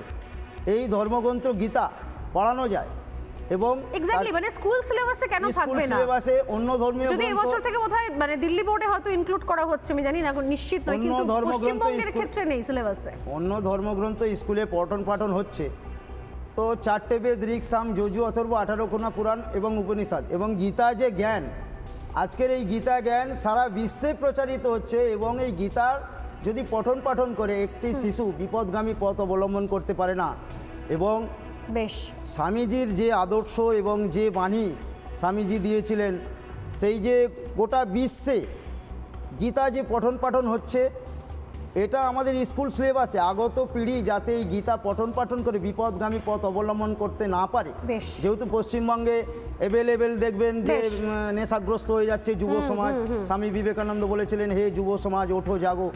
এই ধর্মগ্রন্থ গীতা পড়ানো যায় এবং এক্স্যাক্টলি মানে স্কুল সিলেবাসে কেন থাকবে না, সিলেবাসে অন্য ধর্মীয় যদি এই বছর থেকে বোধহয় মানে দিল্লি বোর্ডে হয়তো ইনক্লুড করা হচ্ছে, আমি জানি না নিশ্চিত নয়, কিন্তু পশ্চিমবঙ্গের ক্ষেত্রে নেই সিলেবাসে। অন্য ধর্মগ্রন্থ স্কুলে পঠন পাঠন হচ্ছে, তো 4টে বেদ ঋক সাম যজু অথর্ব 18 কোনা পুরাণ এবং উপনিষদ এবং গীতা যে জ্ঞান, আজকের এই গীতা জ্ঞান সারা বিশ্বে প্রচারিত হচ্ছে এবং এই গীতার যদি পঠন পাঠন করে একটি শিশু বিপদগামী পথ অবলম্বন করতে পারে না এবং বেশ স্বামীজির যে আদর্শ এবং যে বাণী স্বামীজি দিয়েছিলেন, সেই যে গোটা বিশ্বে গীতা যে পঠন পাঠন হচ্ছে, এটা আমাদের স্কুল সিলেবাসে আগত পিঢ়ি যাতে এই গীতা পঠন পাঠন করে বিপদগামী পথ অবলম্বন করতে না পারে, যেহেতু পশ্চিমবঙ্গে অ্যাভেলেবেল দেখবেন যে নেশাগ্রস্ত হয়ে যাচ্ছে যুব সমাজ। স্বামী বিবেকানন্দ বলেছিলেন, হে যুব সমাজ ওঠো জাগো।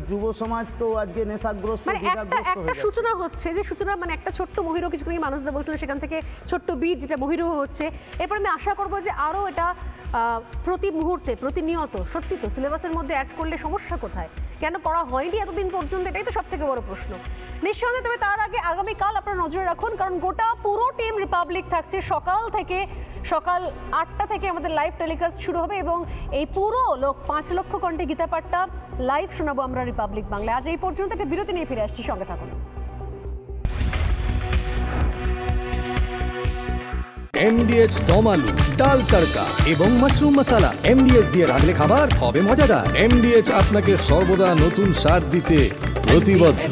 যুব সমাজ তো আজকে নেশাগ্রস্ত, একটা সূচনা হচ্ছে, যে সূচনা মানে একটা ছোট্ট বহিরহ, কিছুক্ষণ আগে মানুষদের বলছিল সেখান থেকে ছোট্ট বীজ যেটা বহিরহ হচ্ছে, এরপর আমি আশা করবো যে আরও এটা প্রতি মুহূর্তে প্রতিনিয়ত, সত্যি তো সিলেবাসের মধ্যে অ্যাড করলে সমস্যা কোথায়, কেন করা হয়নি এতদিন পর্যন্ত, এটাই তো সব থেকে বড় প্রশ্ন নিঃসন্দেহে। তবে তার আগে আগামীকাল আপনারা নজরে রাখুন, কারণ গোটা পুরো টিম রিপাবলিক থাকছে, সকাল 8টা থেকে আমাদের লাইভ টেলিকাস্ট শুরু হবে এবং এই পুরো 5 লক্ষ কণ্ঠে গীতা পাঠটা লাইভ শোনাবো আমরা রিপাবলিক বাংলায়। আজ এই পর্যন্ত একটা বিরতি নিয়ে ফিরে আসছি, সঙ্গে থাকুন। MDH দম আলু, ডাল তড়কা এবং মাশরুম মশলা। MDH দিয়ে রাঁধলে খাবার হবে মজাদার। MDH আপনাকে সর্বদা নতুন স্বাদ দিতে প্রতিবদ্ধ।